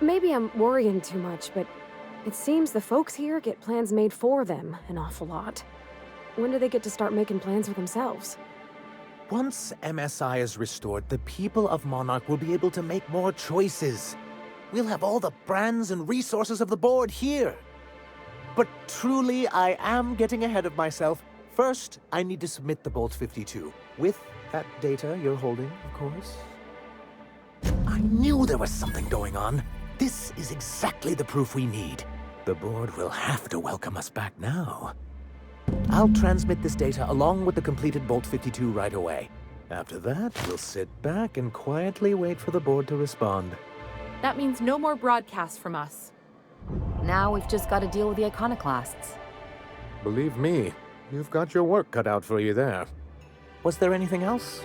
Maybe I'm worrying too much, but it seems the folks here get plans made for them an awful lot. When do they get to start making plans for themselves? Once MSI is restored, the people of Monarch will be able to make more choices. We'll have all the brands and resources of the board here. But truly, I am getting ahead of myself. First, I need to submit the Bolt 52. With that data you're holding, of course. I knew there was something going on. This is exactly the proof we need. The board will have to welcome us back now. I'll transmit this data along with the completed Bolt 52 right away. After that, we'll sit back and quietly wait for the board to respond. That means no more broadcasts from us. Now we've just got to deal with the iconoclasts. Believe me, you've got your work cut out for you there. Was there anything else?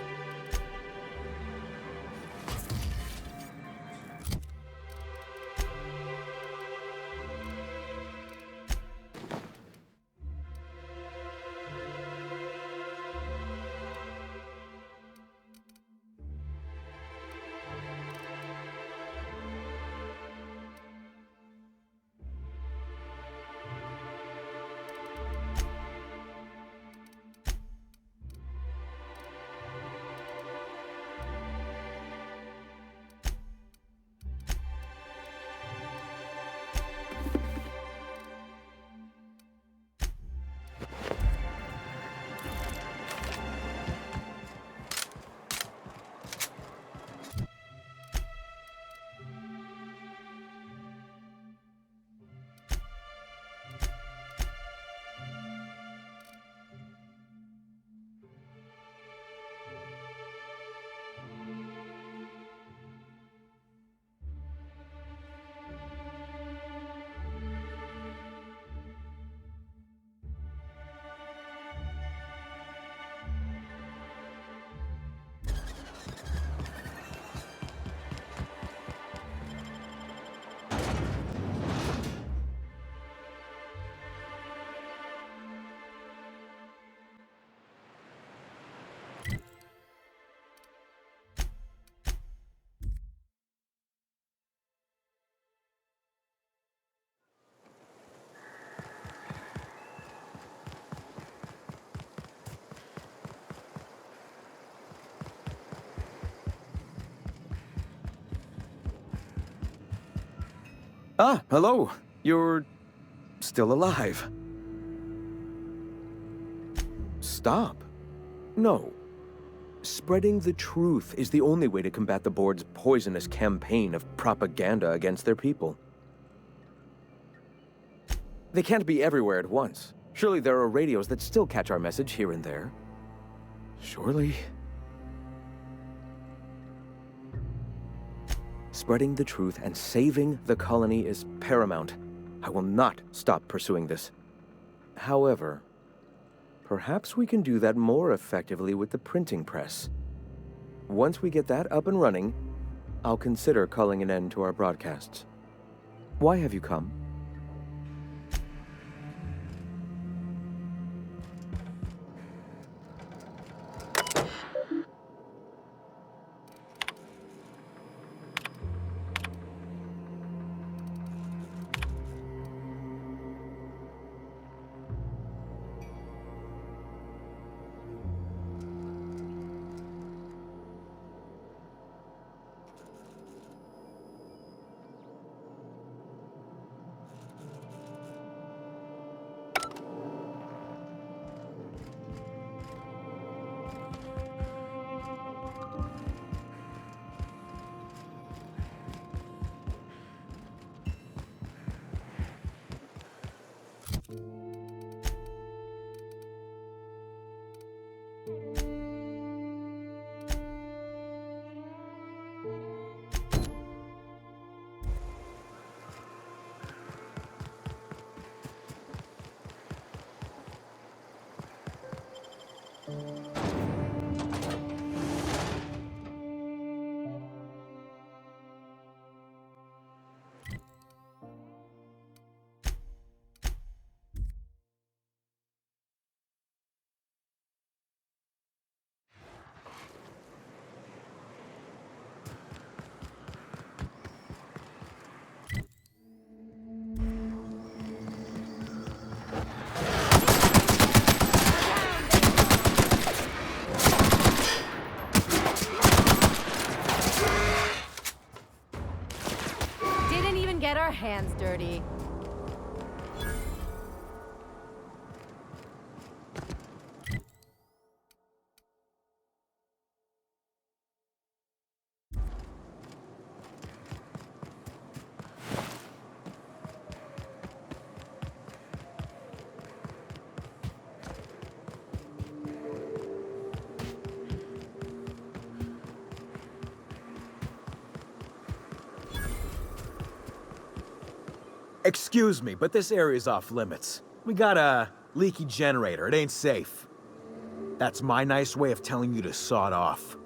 Ah, hello. You're still alive. Stop. No. Spreading the truth is the only way to combat the board's poisonous campaign of propaganda against their people. They can't be everywhere at once. Surely there are radios that still catch our message here and there. Surely. Spreading the truth and saving the colony is paramount. I will not stop pursuing this. However, perhaps we can do that more effectively with the printing press. Once we get that up and running, I'll consider calling an end to our broadcasts. Why have you come? Get our hands dirty. Excuse me, but this area's off limits. We got a leaky generator. It ain't safe. That's my nice way of telling you to sod off.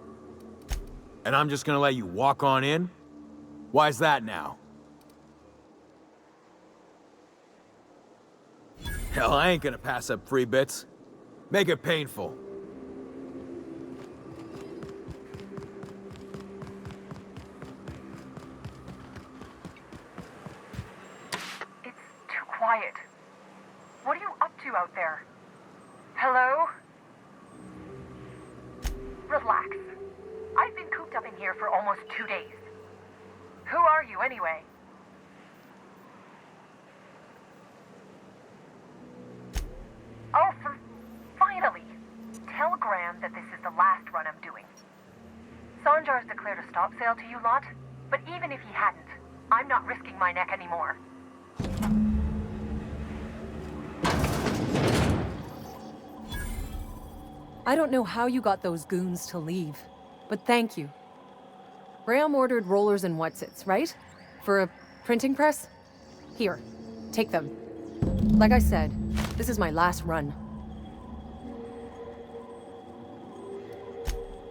And I'm just gonna let you walk on in? Why's that now? Hell, I ain't gonna pass up free bits. Make it painful. Quiet. What are you up to out there? Hello? Relax. I've been cooped up in here for almost 2 days. Who are you, anyway? Oh, finally! Tell Graham that this is the last run I'm doing. Sanjar's declared a stop sale to you lot, but even if he hadn't, I'm not risking my neck anymore. I don't know how you got those goons to leave, but thank you. Graham ordered rollers and whatsits, right? For a printing press? Here, take them. Like I said, this is my last run.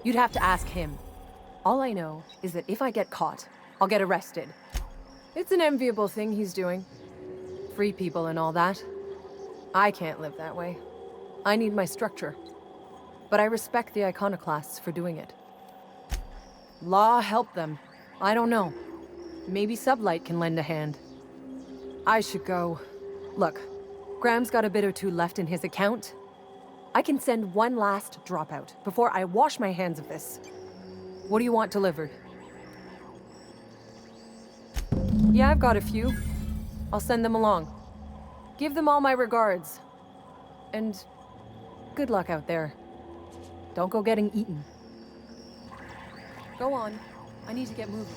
You'd have to ask him. All I know is that if I get caught, I'll get arrested. It's an enviable thing he's doing. Free people and all that. I can't live that way. I need my structure. But I respect the iconoclasts for doing it. Law help them. I don't know. Maybe Sublight can lend a hand. I should go. Look, Graham's got a bit or two left in his account. I can send one last dropout before I wash my hands of this. What do you want delivered? Yeah, I've got a few. I'll send them along. Give them all my regards. And good luck out there. Don't go getting eaten. Go on. I need to get moving.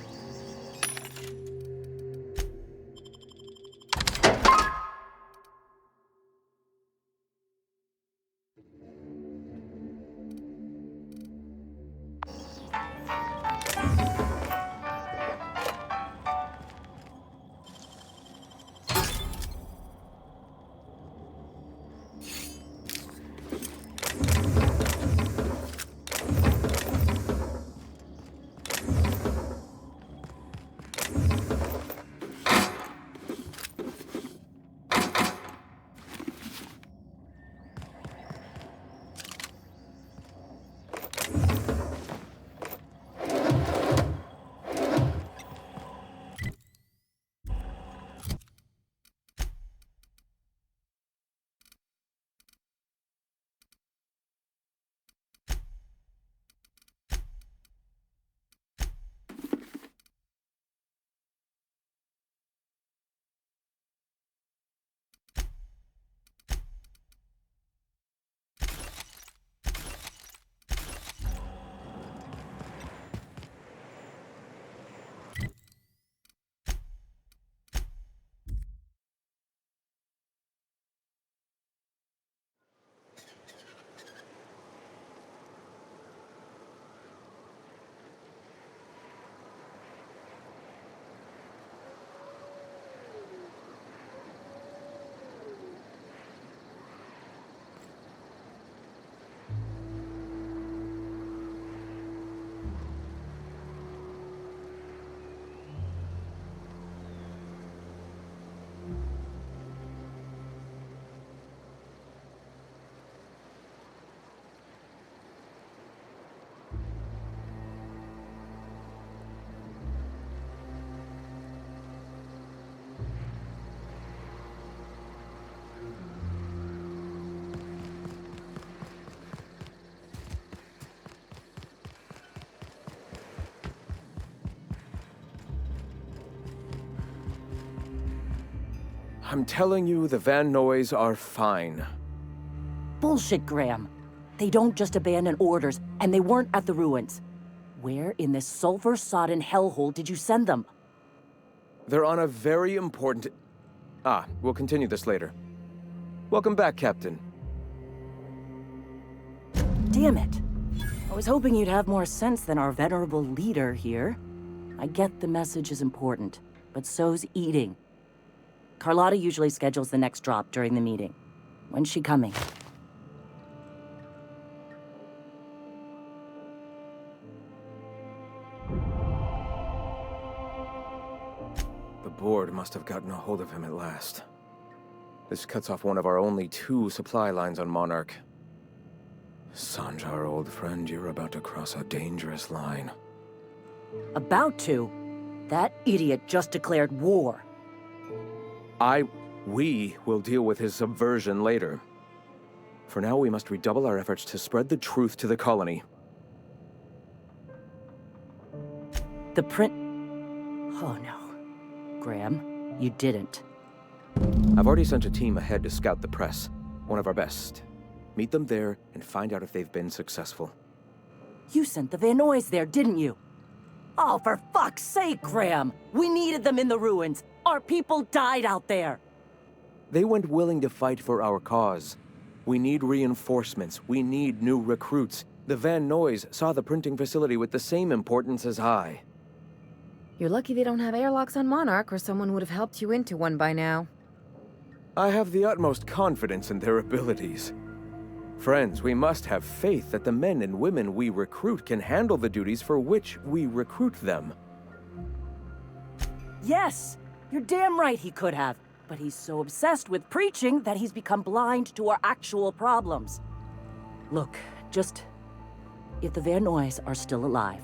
I'm telling you, the Van Noys are fine. Bullshit, Graham. They don't just abandon orders, and they weren't at the ruins. Where in this sulfur-sodden hellhole did you send them? They're on a very important... we'll continue this later. Welcome back, Captain. Damn it. I was hoping you'd have more sense than our venerable leader here. I get the message is important, but so's eating. Carlotta usually schedules the next drop during the meeting. When's she coming? The board must have gotten a hold of him at last. This cuts off one of our only 2 supply lines on Monarch. Sanjar, old friend, you're about to cross a dangerous line. About to? That idiot just declared war. We will deal with his subversion later. For now, we must redouble our efforts to spread the truth to the colony. The print... Oh no. Graham, you didn't. I've already sent a team ahead to scout the press. One of our best. Meet them there and find out if they've been successful. You sent the Van Noys there, didn't you? Oh, for fuck's sake, Graham! We needed them in the ruins! Our people died out there! They went willing to fight for our cause. We need reinforcements. We need new recruits. The Van Noys saw the printing facility with the same importance as I. You're lucky they don't have airlocks on Monarch, or someone would have helped you into one by now. I have the utmost confidence in their abilities. Friends, we must have faith that the men and women we recruit can handle the duties for which we recruit them. Yes! You're damn right he could have. But he's so obsessed with preaching that he's become blind to our actual problems. Look, if the Van Noys are still alive,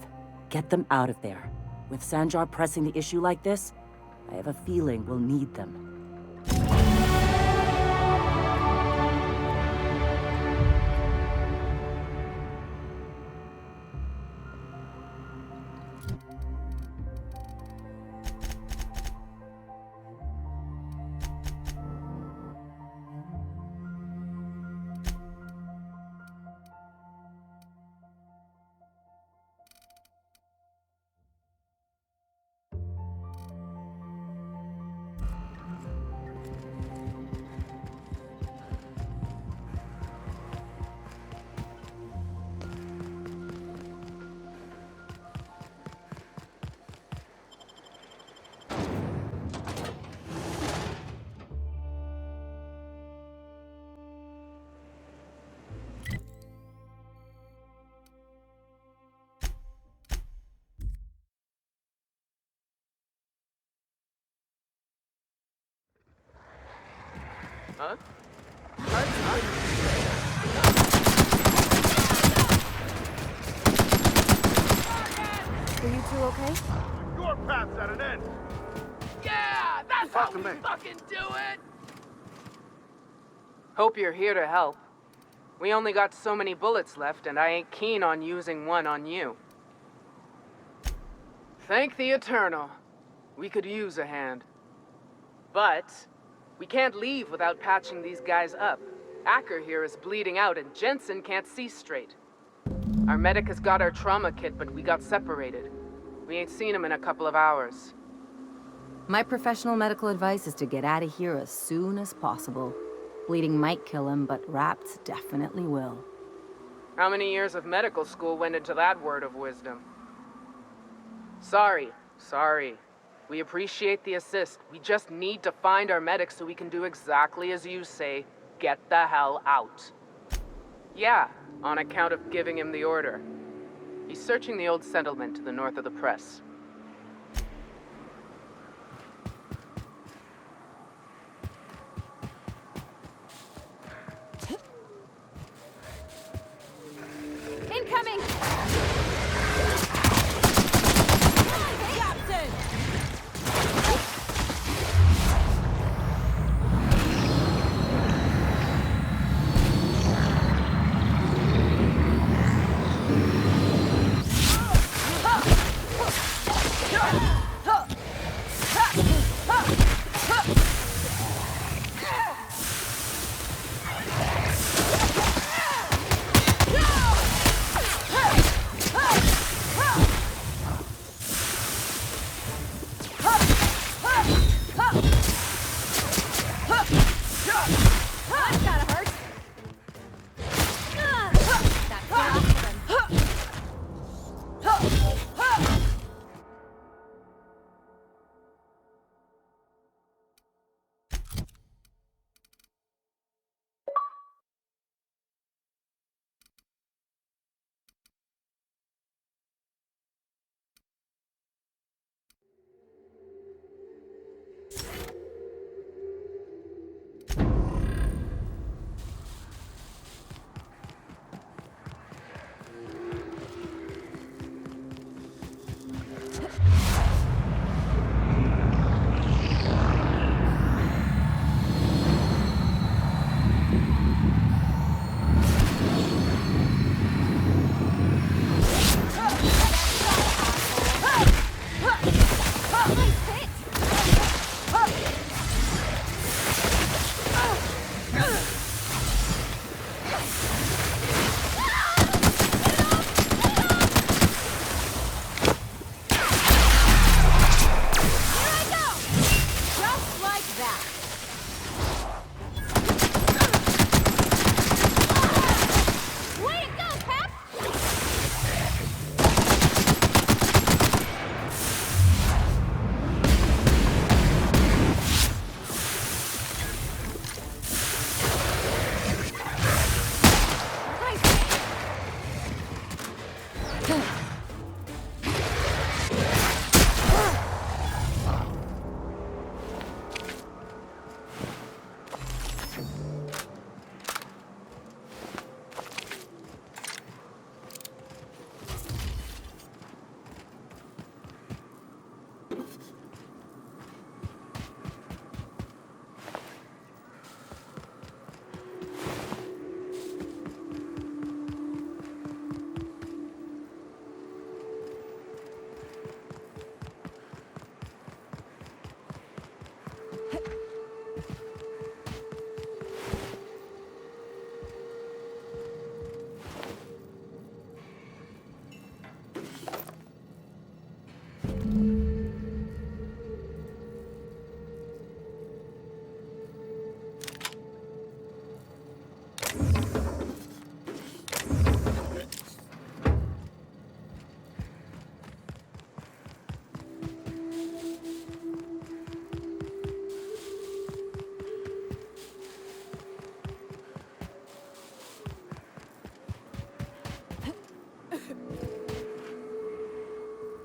get them out of there. With Sanjar pressing the issue like this, I have a feeling we'll need them. Huh? Are you two okay? Your path's at an end. Yeah, that's how we fucking do it! Hope you're here to help. We only got so many bullets left, and I ain't keen on using one on you. Thank the Eternal. We could use a hand. But we can't leave without patching these guys up. Acker here is bleeding out, and Jensen can't see straight. Our medic has got our trauma kit, but we got separated. We ain't seen him in a couple of hours. My professional medical advice is to get out of here as soon as possible. Bleeding might kill him, but rats definitely will. How many years of medical school went into that word of wisdom? Sorry. We appreciate the assist. We just need to find our medic so we can do exactly as you say, get the hell out. Yeah, on account of giving him the order. He's searching the old settlement to the north of the press. Incoming! Captain!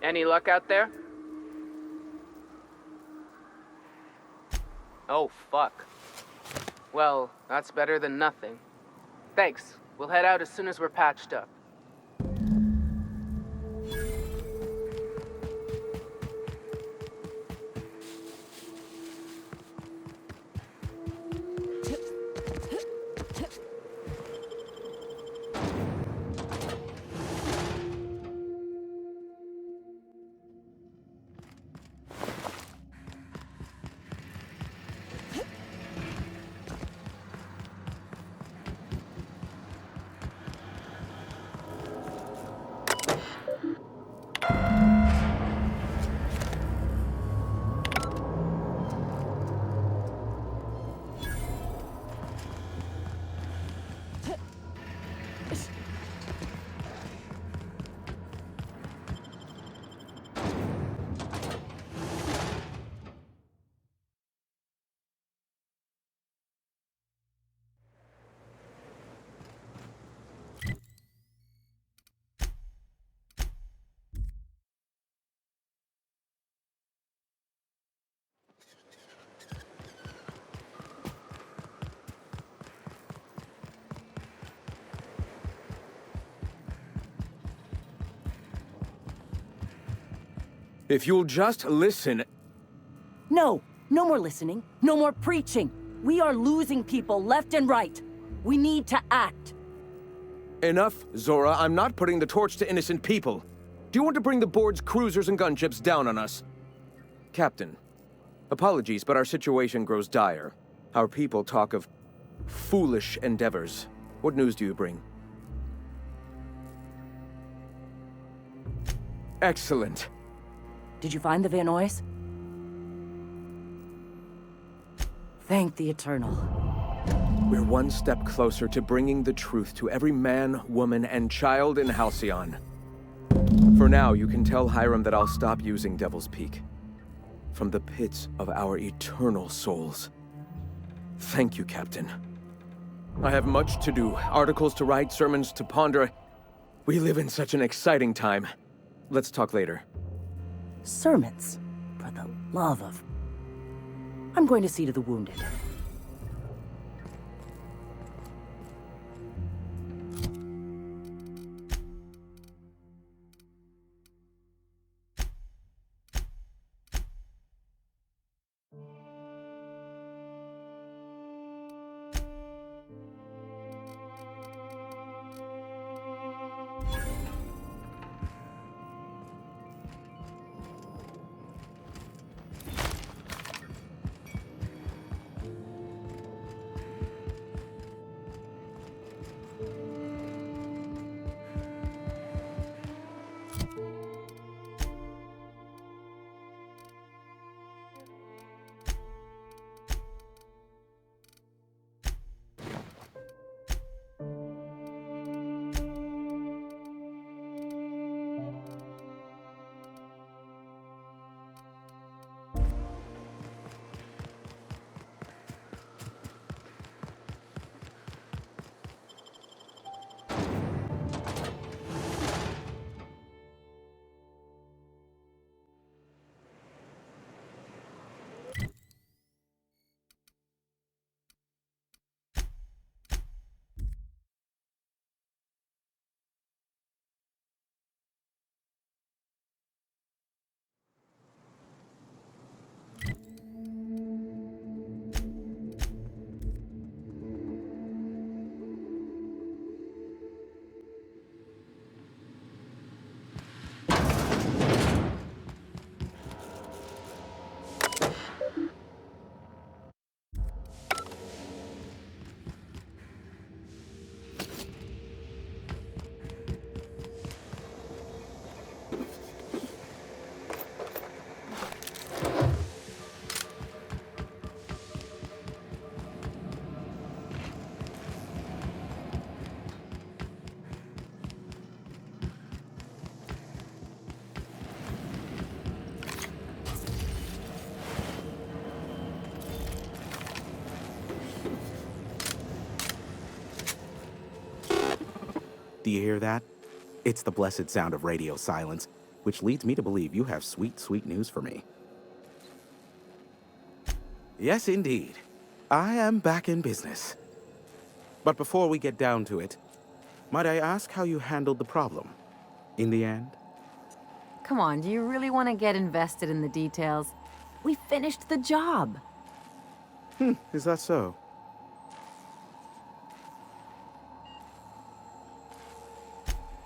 Any luck out there? Oh, fuck. Well, that's better than nothing. Thanks. We'll head out as soon as we're patched up. If you'll just listen... No, no more listening. No more preaching. We are losing people left and right. We need to act. Enough, Zora. I'm not putting the torch to innocent people. Do you want to bring the board's cruisers and gunships down on us? Captain, apologies, but our situation grows dire. Our people talk of foolish endeavors. What news do you bring? Excellent. Did you find the Vanois? Thank the Eternal. We're one step closer to bringing the truth to every man, woman, and child in Halcyon. For now, you can tell Hiram that I'll stop using Devil's Peak. From the pits of our eternal souls. Thank you, Captain. I have much to do. Articles to write, sermons to ponder. We live in such an exciting time. Let's talk later. Sermons? For the love of... I'm going to see to the wounded. Do you hear that? It's the blessed sound of radio silence. which leads me to believe you have sweet, sweet news for me. Yes, indeed. I am back in business. But before we get down to it, might I ask how you handled the problem in the end? Come on, do you really want to get invested in the details? We finished the job. Is that so?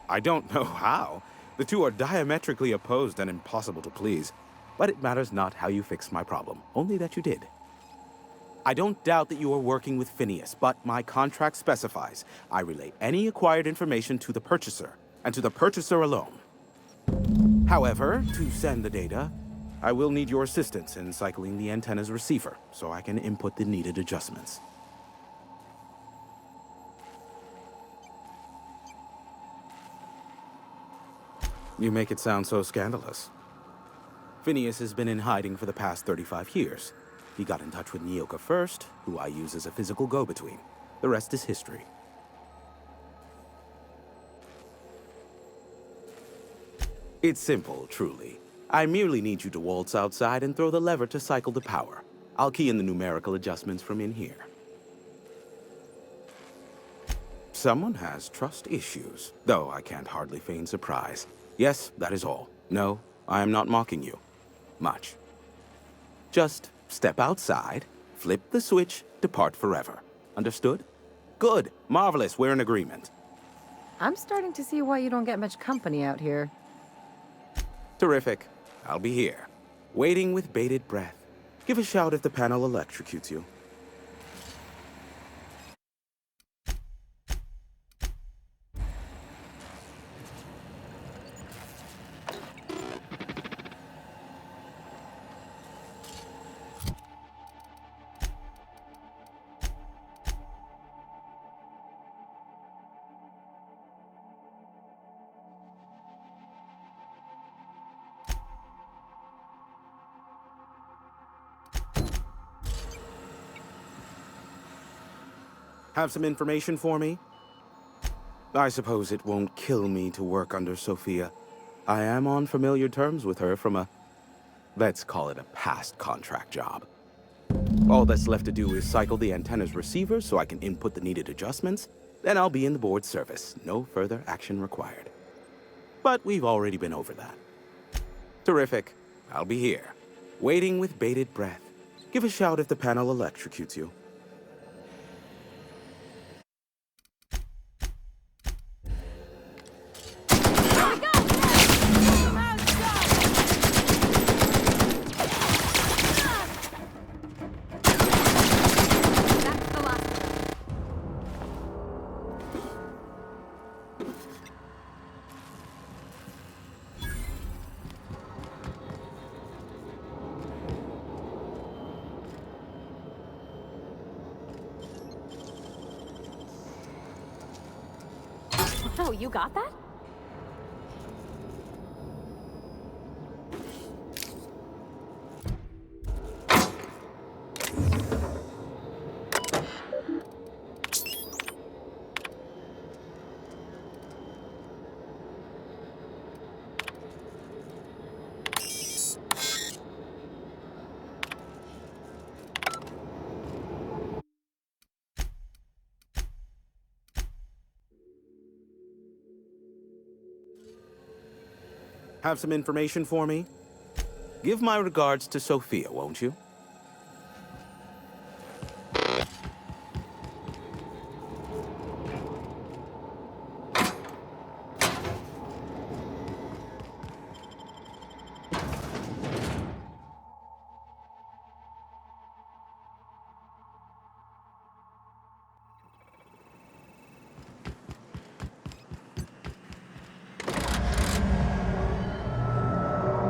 I don't know how. The two are diametrically opposed and impossible to please. But it matters not how you fixed my problem, only that you did. I don't doubt that you are working with Phineas, but my contract specifies I relay any acquired information to the purchaser, and to the purchaser alone. However, to send the data, I will need your assistance in cycling the antenna's receiver, so I can input the needed adjustments. You make it sound so scandalous. Phineas has been in hiding for the past 35 years. He got in touch with Nyoka first, who I use as a physical go-between. The rest is history. It's simple, truly. I merely need you to waltz outside and throw the lever to cycle the power. I'll key in the numerical adjustments from in here. Someone has trust issues, though I can't hardly feign surprise. Yes, that is all. No, I am not mocking you. Much. Just step outside, flip the switch, depart forever. Understood? Good. Marvelous. We're in agreement. I'm starting to see why you don't get much company out here. Terrific. I'll be here, waiting with bated breath. Give a shout if the panel electrocutes you. Have some information for me? I suppose it won't kill me to work under Sophia. I am on familiar terms with her from let's call it a past contract job. All that's left to do is cycle the antenna's receiver so I can input the needed adjustments, then I'll be in the board service. No further action required. But we've already been over that. Terrific. I'll be here, waiting with bated breath. Give a shout if the panel electrocutes you. Oh, you got that? Have some information for me? Give my regards to Sophia, won't you?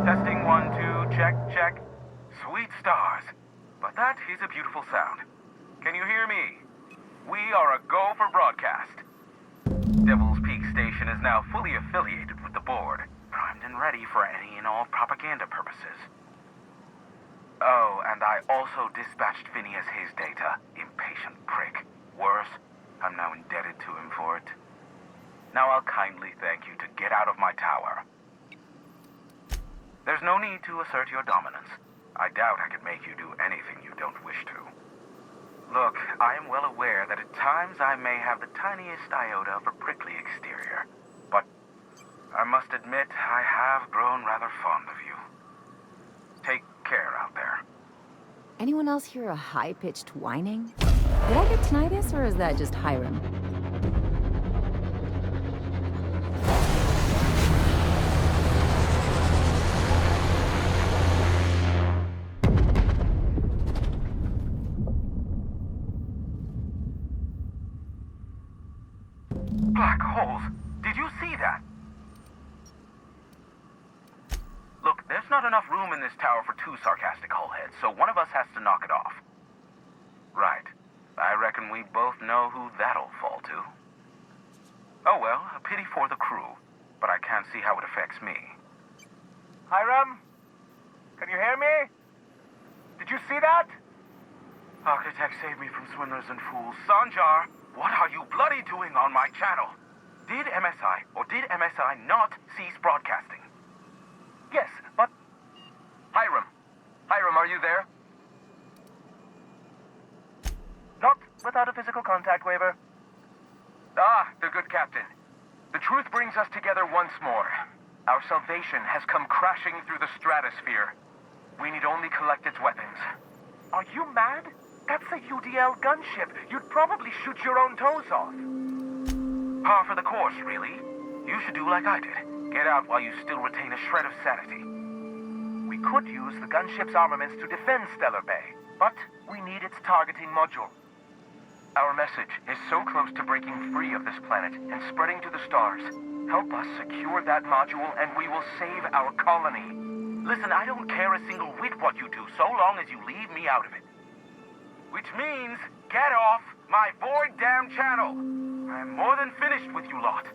Testing 1, 2, check, check. Sweet stars. But that is a beautiful sound. Can you hear me? We are a go for broadcast. Devil's Peak Station is now fully affiliated with the board, primed and ready for any and all propaganda purposes. Oh, and I also dispatched Phineas his data. Impatient prick. Worse, I'm now indebted to him for it. Now I'll kindly thank you to get out of my tower. There's no need to assert your dominance. I doubt I could make you do anything you don't wish to. Look, I am well aware that at times I may have the tiniest iota of a prickly exterior, but I must admit I have grown rather fond of you. Take care out there. Anyone else hear a high-pitched whining? Did I get tinnitus, or is that just Hiram? Black holes? Did you see that? Look, there's not enough room in this tower for two sarcastic hullheads, so one of us has to knock it off. Right. I reckon we both know who that'll fall to. Oh well, a pity for the crew, but I can't see how it affects me. Hiram? Can you hear me? Did you see that? Architect, save me from swindlers and fools. Sanjar, what are you bloody doing on my channel? Did MSI or did MSI not cease broadcasting? Yes, but... Hiram. Hiram, are you there? Not without a physical contact waiver. Ah, the good captain. The truth brings us together once more. Our salvation has come crashing through the stratosphere. We need only collect its weapons. Are you mad? That's a UDL gunship. You'd probably shoot your own toes off. Par for the course, really. You should do like I did. Get out while you still retain a shred of sanity. We could use the gunship's armaments to defend Stellar Bay, but we need its targeting module. Our message is so close to breaking free of this planet and spreading to the stars. Help us secure that module and we will save our colony. Listen, I don't care a single whit what you do, so long as you leave me out of it. Which means, get off my void damn channel! I'm more than finished with you lot.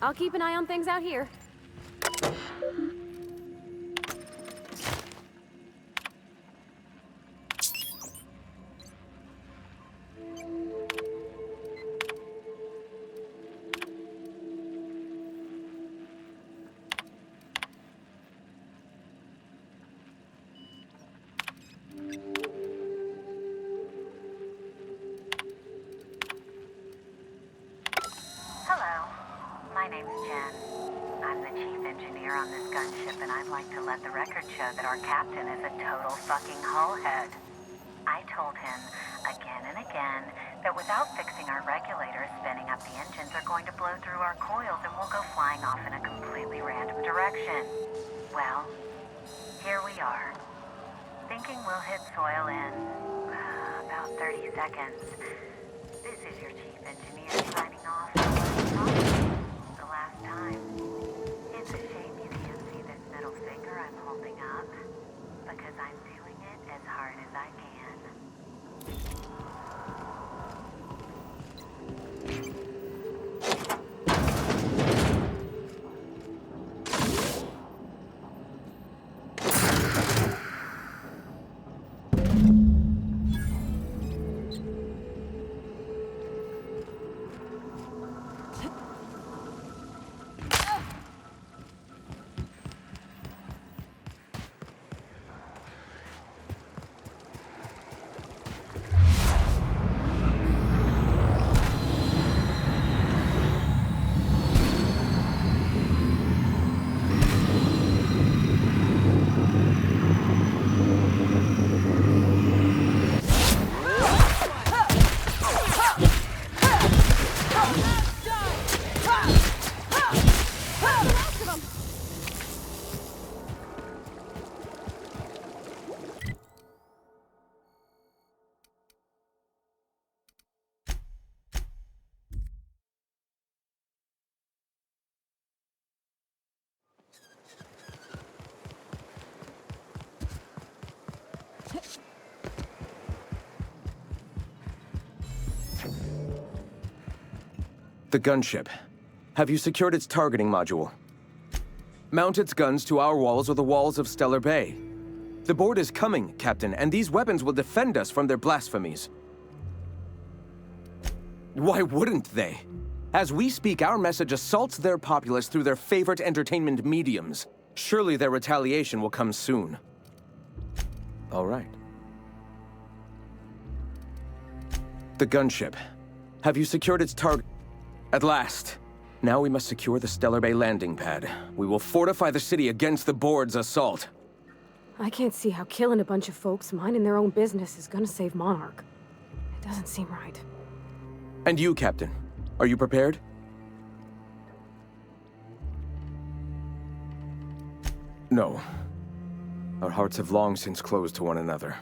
I'll keep an eye on things out here. Hello, my name's Jen. I'm the chief engineer on this gunship, and I'd like to let the record show that our captain is a total fucking hullhead. I told him again and again that without fixing our regulators, spinning up the engines are going to blow through our coils and we'll go flying off in a completely random direction. Well, here we are. Thinking we'll hit soil in about 30 seconds. This is your chief engineer signing off. The last time. It's a shame you can't see this middle finger I'm holding up, because I'm doing it as hard as I can. The gunship. Have you secured its targeting module? Mount its guns to our walls or the walls of Stellar Bay. The board is coming, Captain, and these weapons will defend us from their blasphemies. Why wouldn't they? As we speak, our message assaults their populace through their favorite entertainment mediums. Surely their retaliation will come soon. All right. The gunship. Have you secured its target? At last. Now we must secure the Stellar Bay landing pad. We will fortify the city against the board's assault. I can't see how killing a bunch of folks minding their own business is gonna save Monarch. It doesn't seem right. And you, Captain, are you prepared? No. Our hearts have long since closed to one another.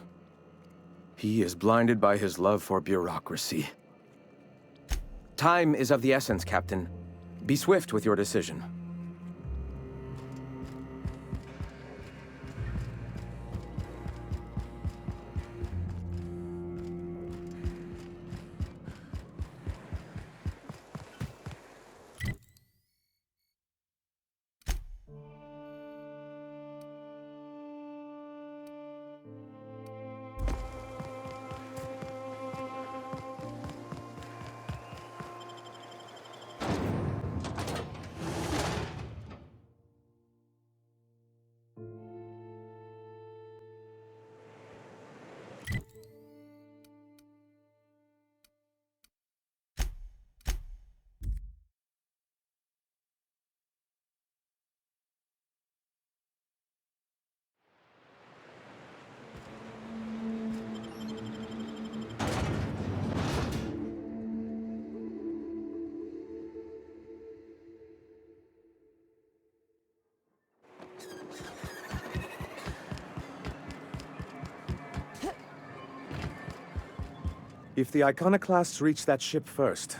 He is blinded by his love for bureaucracy. Time is of the essence, Captain. Be swift with your decision. If the Iconoclasts reach that ship first,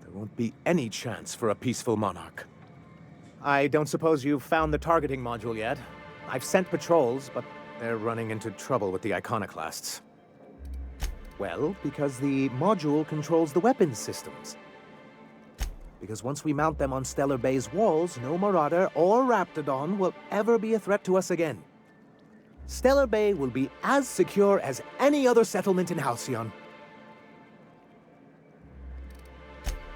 there won't be any chance for a peaceful Monarch. I don't suppose you've found the targeting module yet? I've sent patrols, but they're running into trouble with the Iconoclasts. Well, because the module controls the weapons systems. because once we mount them on Stellar Bay's walls, no Marauder or Raptidon will ever be a threat to us again. Stellar Bay will be as secure as any other settlement in Halcyon.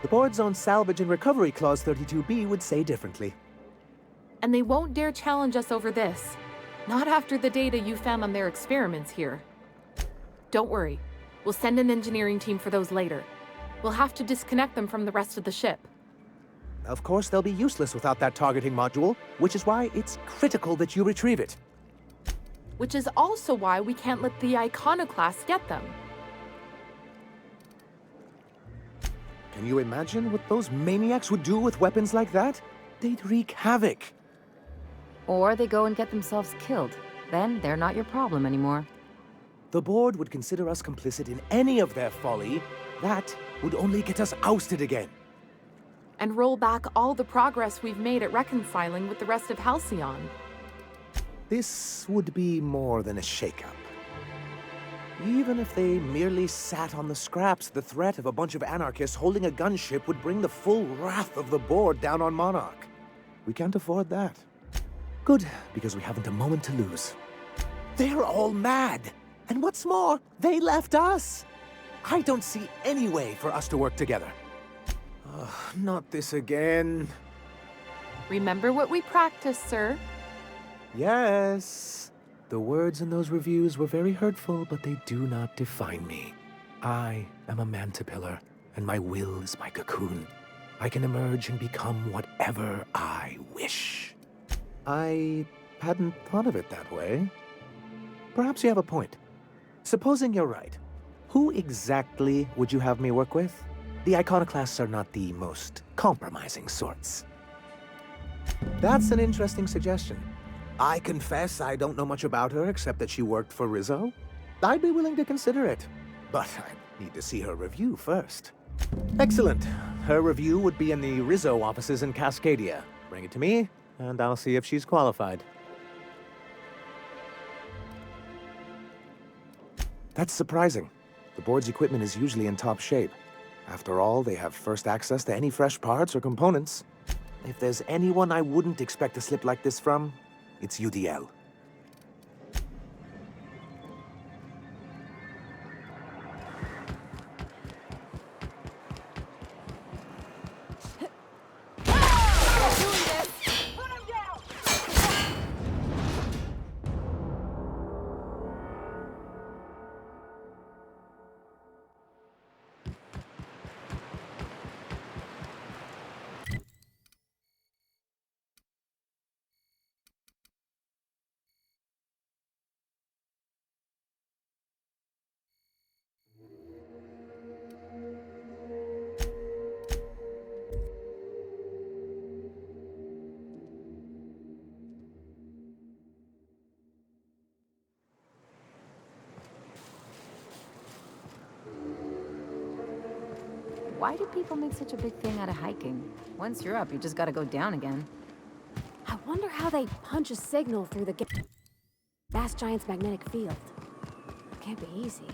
The board's own Salvage and Recovery Clause 32B would say differently. And they won't dare challenge us over this. Not after the data you found on their experiments here. Don't worry. We'll send an engineering team for those later. We'll have to disconnect them from the rest of the ship. Of course, they'll be useless without that targeting module, which is why it's critical that you retrieve it. Which is also why we can't let the Iconoclasts get them. Can you imagine what those maniacs would do with weapons like that? They'd wreak havoc. Or they go and get themselves killed. Then they're not your problem anymore. The board would consider us complicit in any of their folly. That would only get us ousted again. And roll back all the progress we've made at reconciling with the rest of Halcyon. This would be more than a shakeup. Even if they merely sat on the scraps, the threat of a bunch of anarchists holding a gunship would bring the full wrath of the board down on Monarch. We can't afford that. Good, because we haven't a moment to lose. They're all mad! And what's more, they left us! I don't see any way for us to work together. Not this again. Remember what we practiced, sir? Yes. The words in those reviews were very hurtful, but they do not define me. I am a mantipillar, and my will is my cocoon. I can emerge and become whatever I wish. I hadn't thought of it that way. Perhaps you have a point. Supposing you're right, who exactly would you have me work with? The Iconoclasts are not the most compromising sorts. That's an interesting suggestion. I confess I don't know much about her except that she worked for Rizzo. I'd be willing to consider it, but I need to see her review first. Excellent. Her review would be in the Rizzo offices in Cascadia. Bring it to me, and I'll see if she's qualified. That's surprising. The board's equipment is usually in top shape. After all, they have first access to any fresh parts or components. If there's anyone I wouldn't expect a slip like this from, it's UDL. Why do people make such a big thing out of hiking? Once you're up, you just gotta go down again. I wonder how they punch a signal through the gas giant's magnetic field. Can't be easy.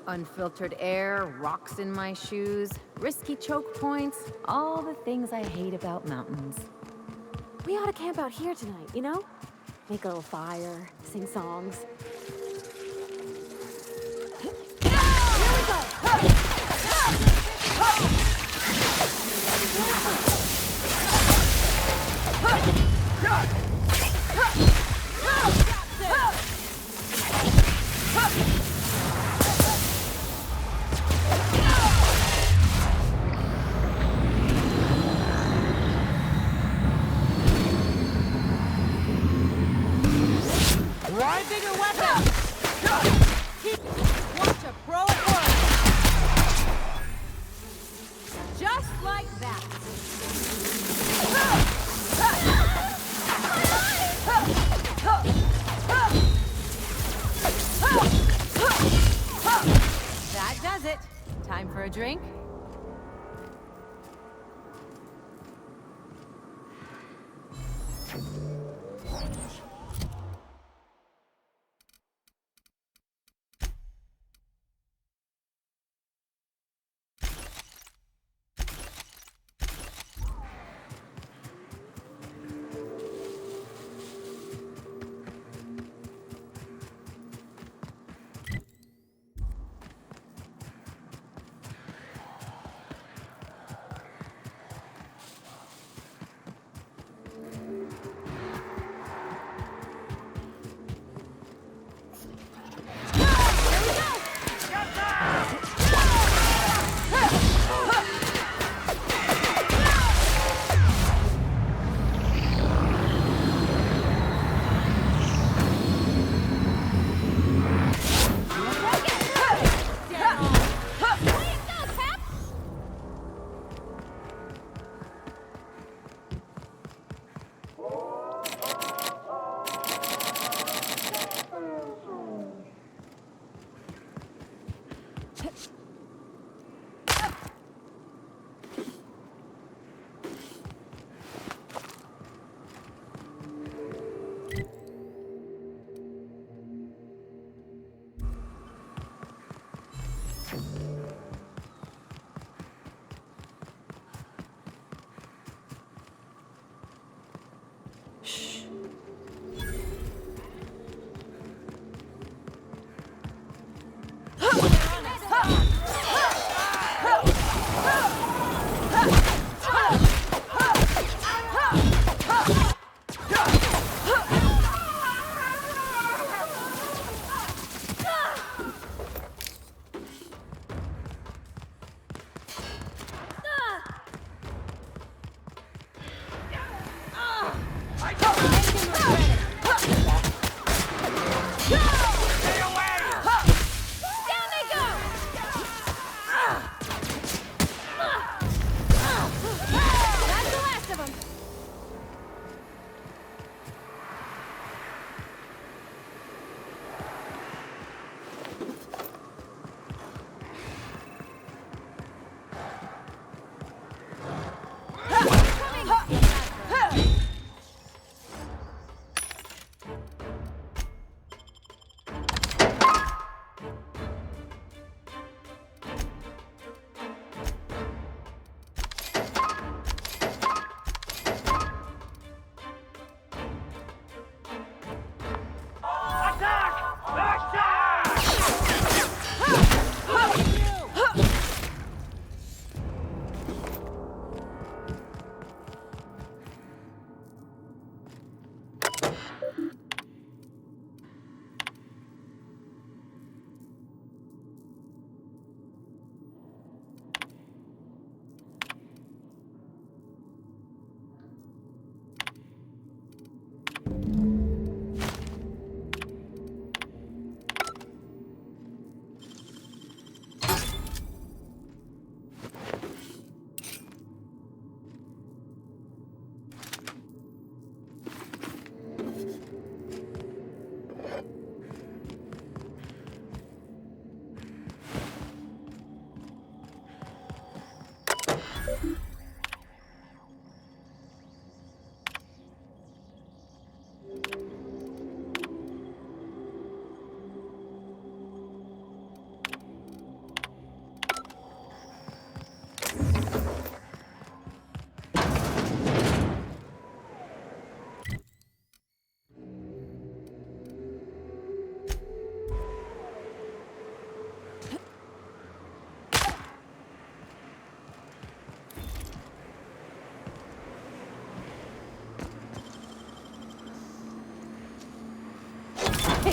Unfiltered air, rocks in my shoes, risky choke points, all the things I hate about mountains. We ought to camp out here tonight, you know? Make a little fire, sing songs. Just like that.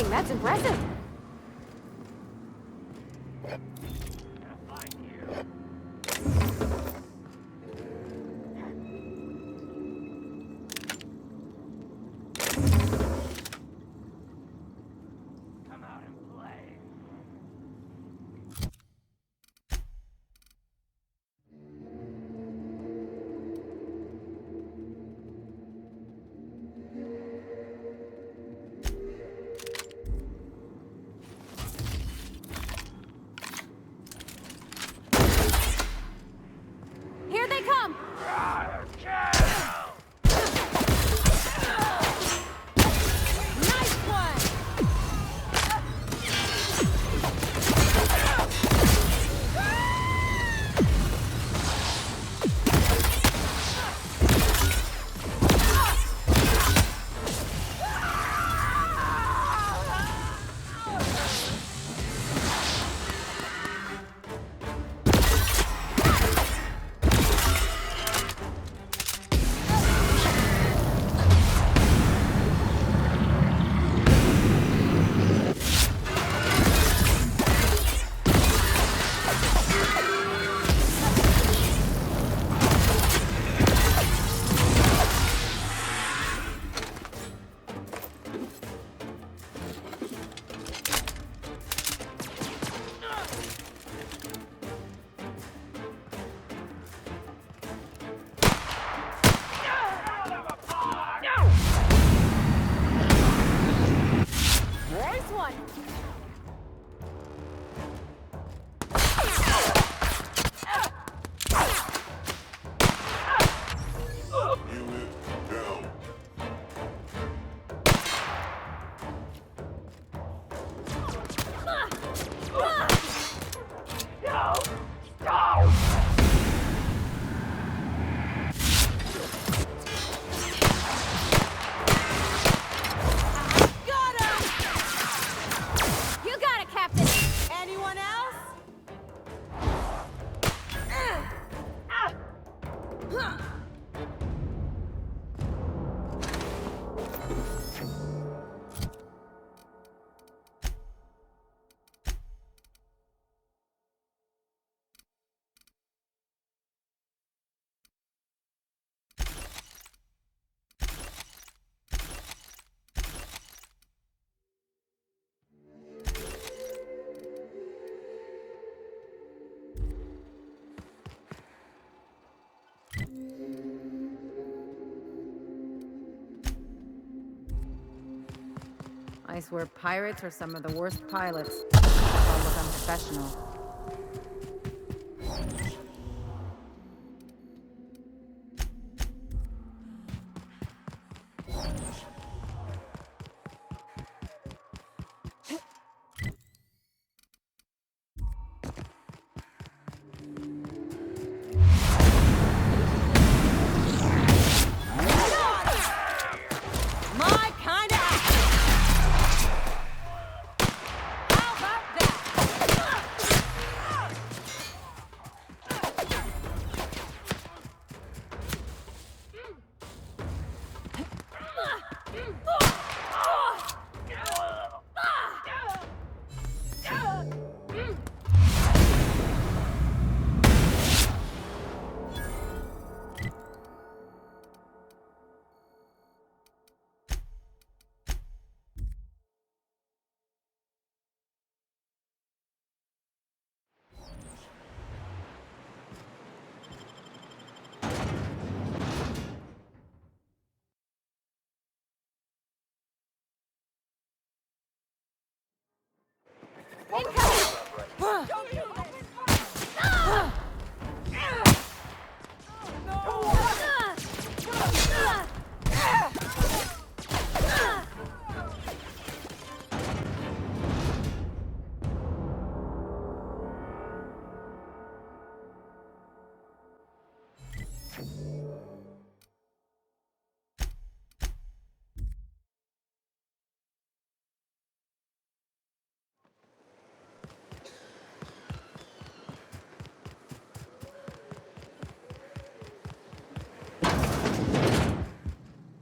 kidding. That's impressive. Here they come! Nice one! Nice one! You got it, Captain! Anyone else? I swear pirates are some of the worst pilots. All look unprofessional. My kind of action! How about that?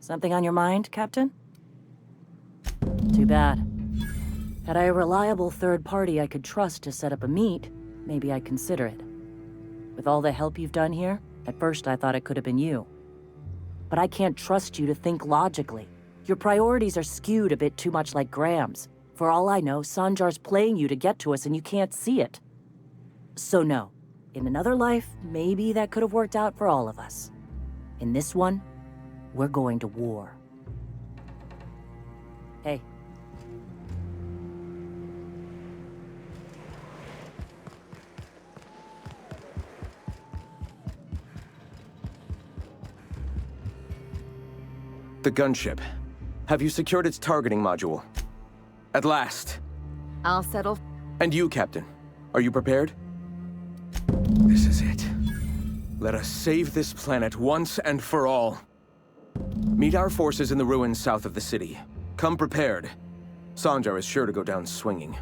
Something on your mind, Captain? Too bad. Had I a reliable third party I could trust to set up a meet, maybe I'd consider it. With all the help you've done here, at first I thought it could have been you. But I can't trust you to think logically. Your priorities are skewed a bit too much like Graham's. For all I know, Sanjar's playing you to get to us and you can't see it. So no. In another life, maybe that could have worked out for all of us. In this one, we're going to war. Hey. The gunship. Have you secured its targeting module? At last. I'll settle. And you, Captain. Are you prepared? This is it. Let us save this planet once and for all. Meet our forces in the ruins south of the city. Come prepared. Sanjar is sure to go down swinging.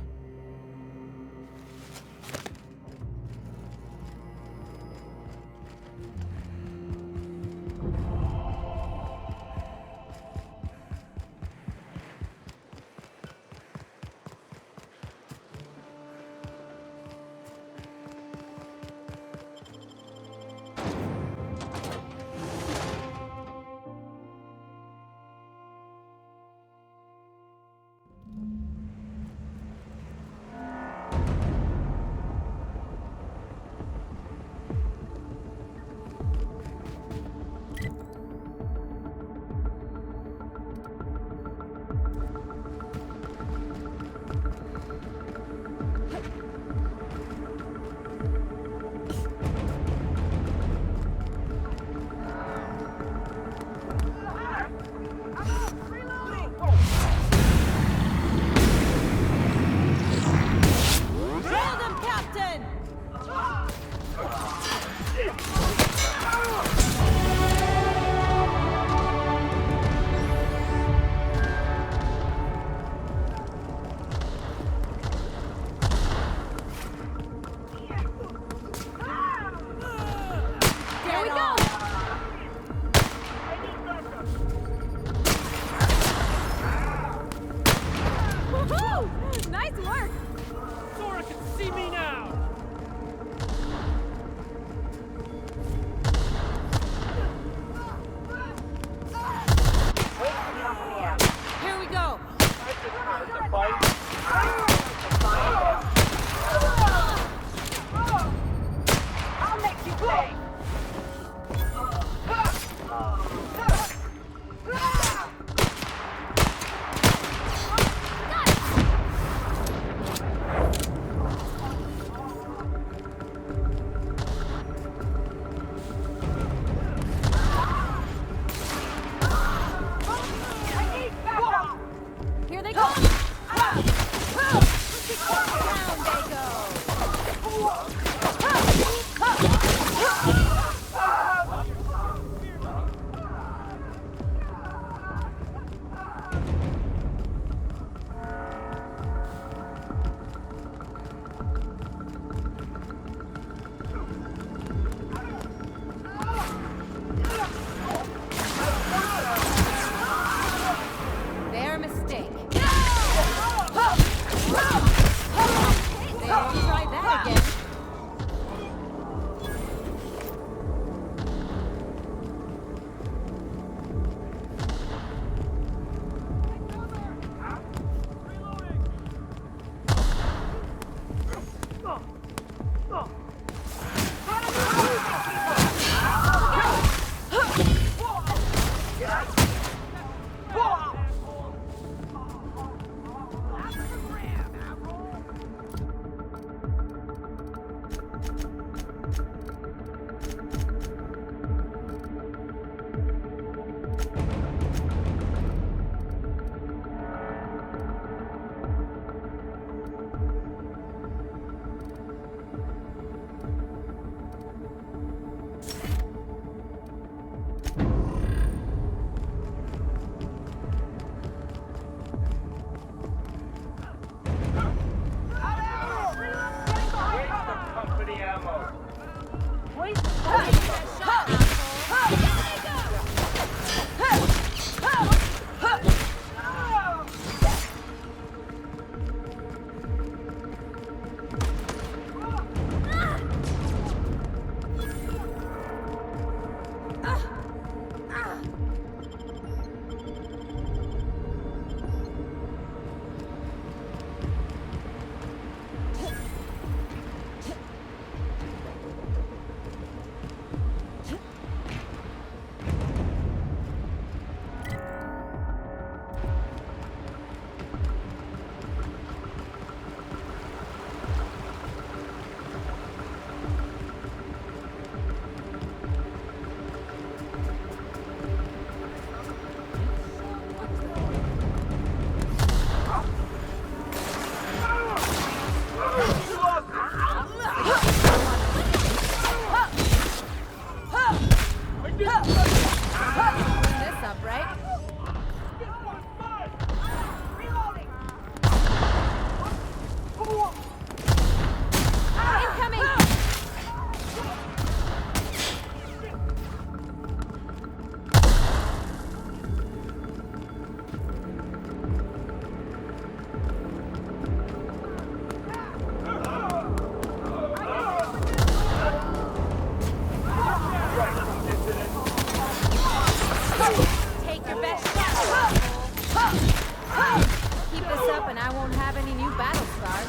I won't have any new battle scars.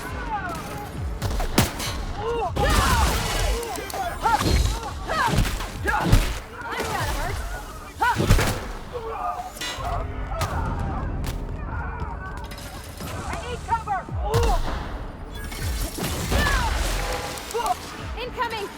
Incoming!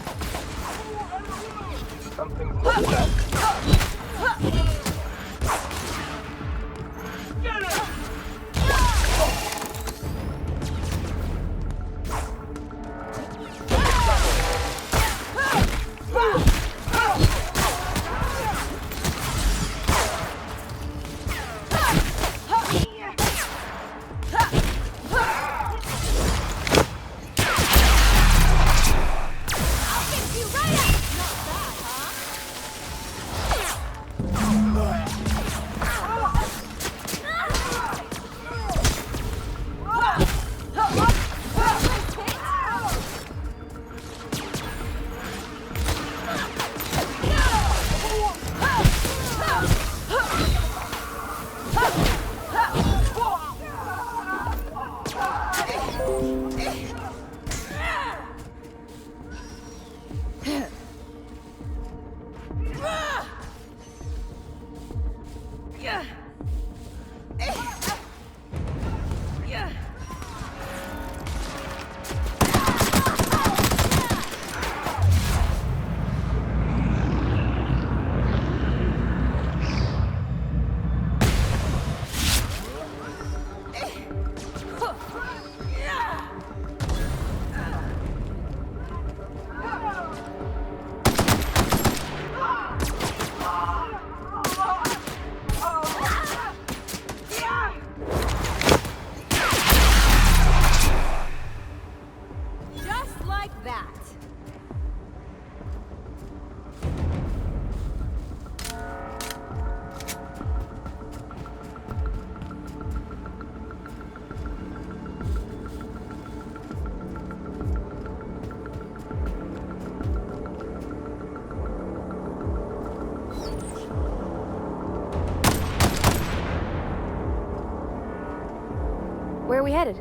Where are we headed?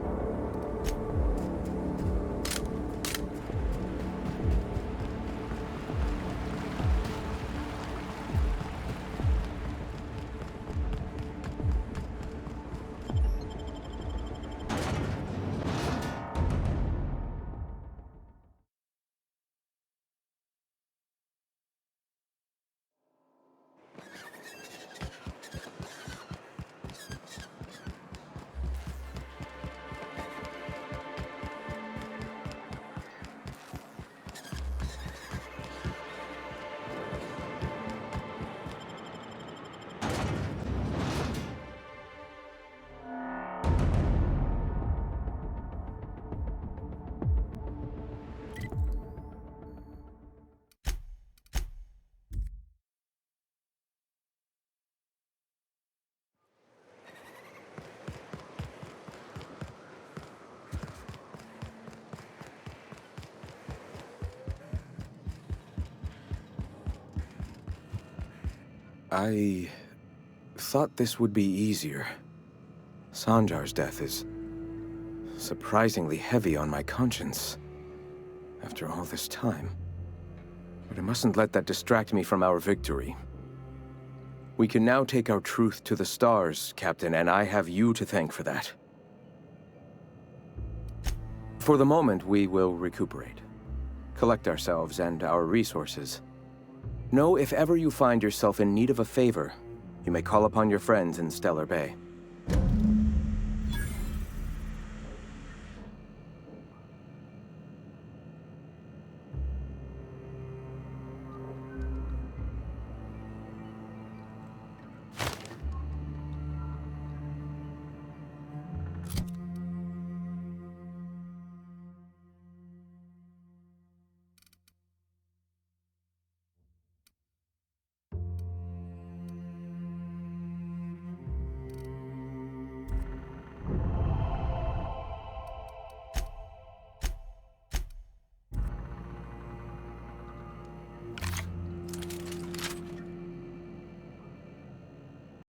I thought this would be easier. Sanjar's death is surprisingly heavy on my conscience after all this time. But I mustn't let that distract me from our victory. We can now take our truth to the stars, Captain, and I have you to thank for that. For the moment, we will recuperate, collect ourselves and our resources. Know if ever you find yourself in need of a favor, you may call upon your friends in Stellar Bay.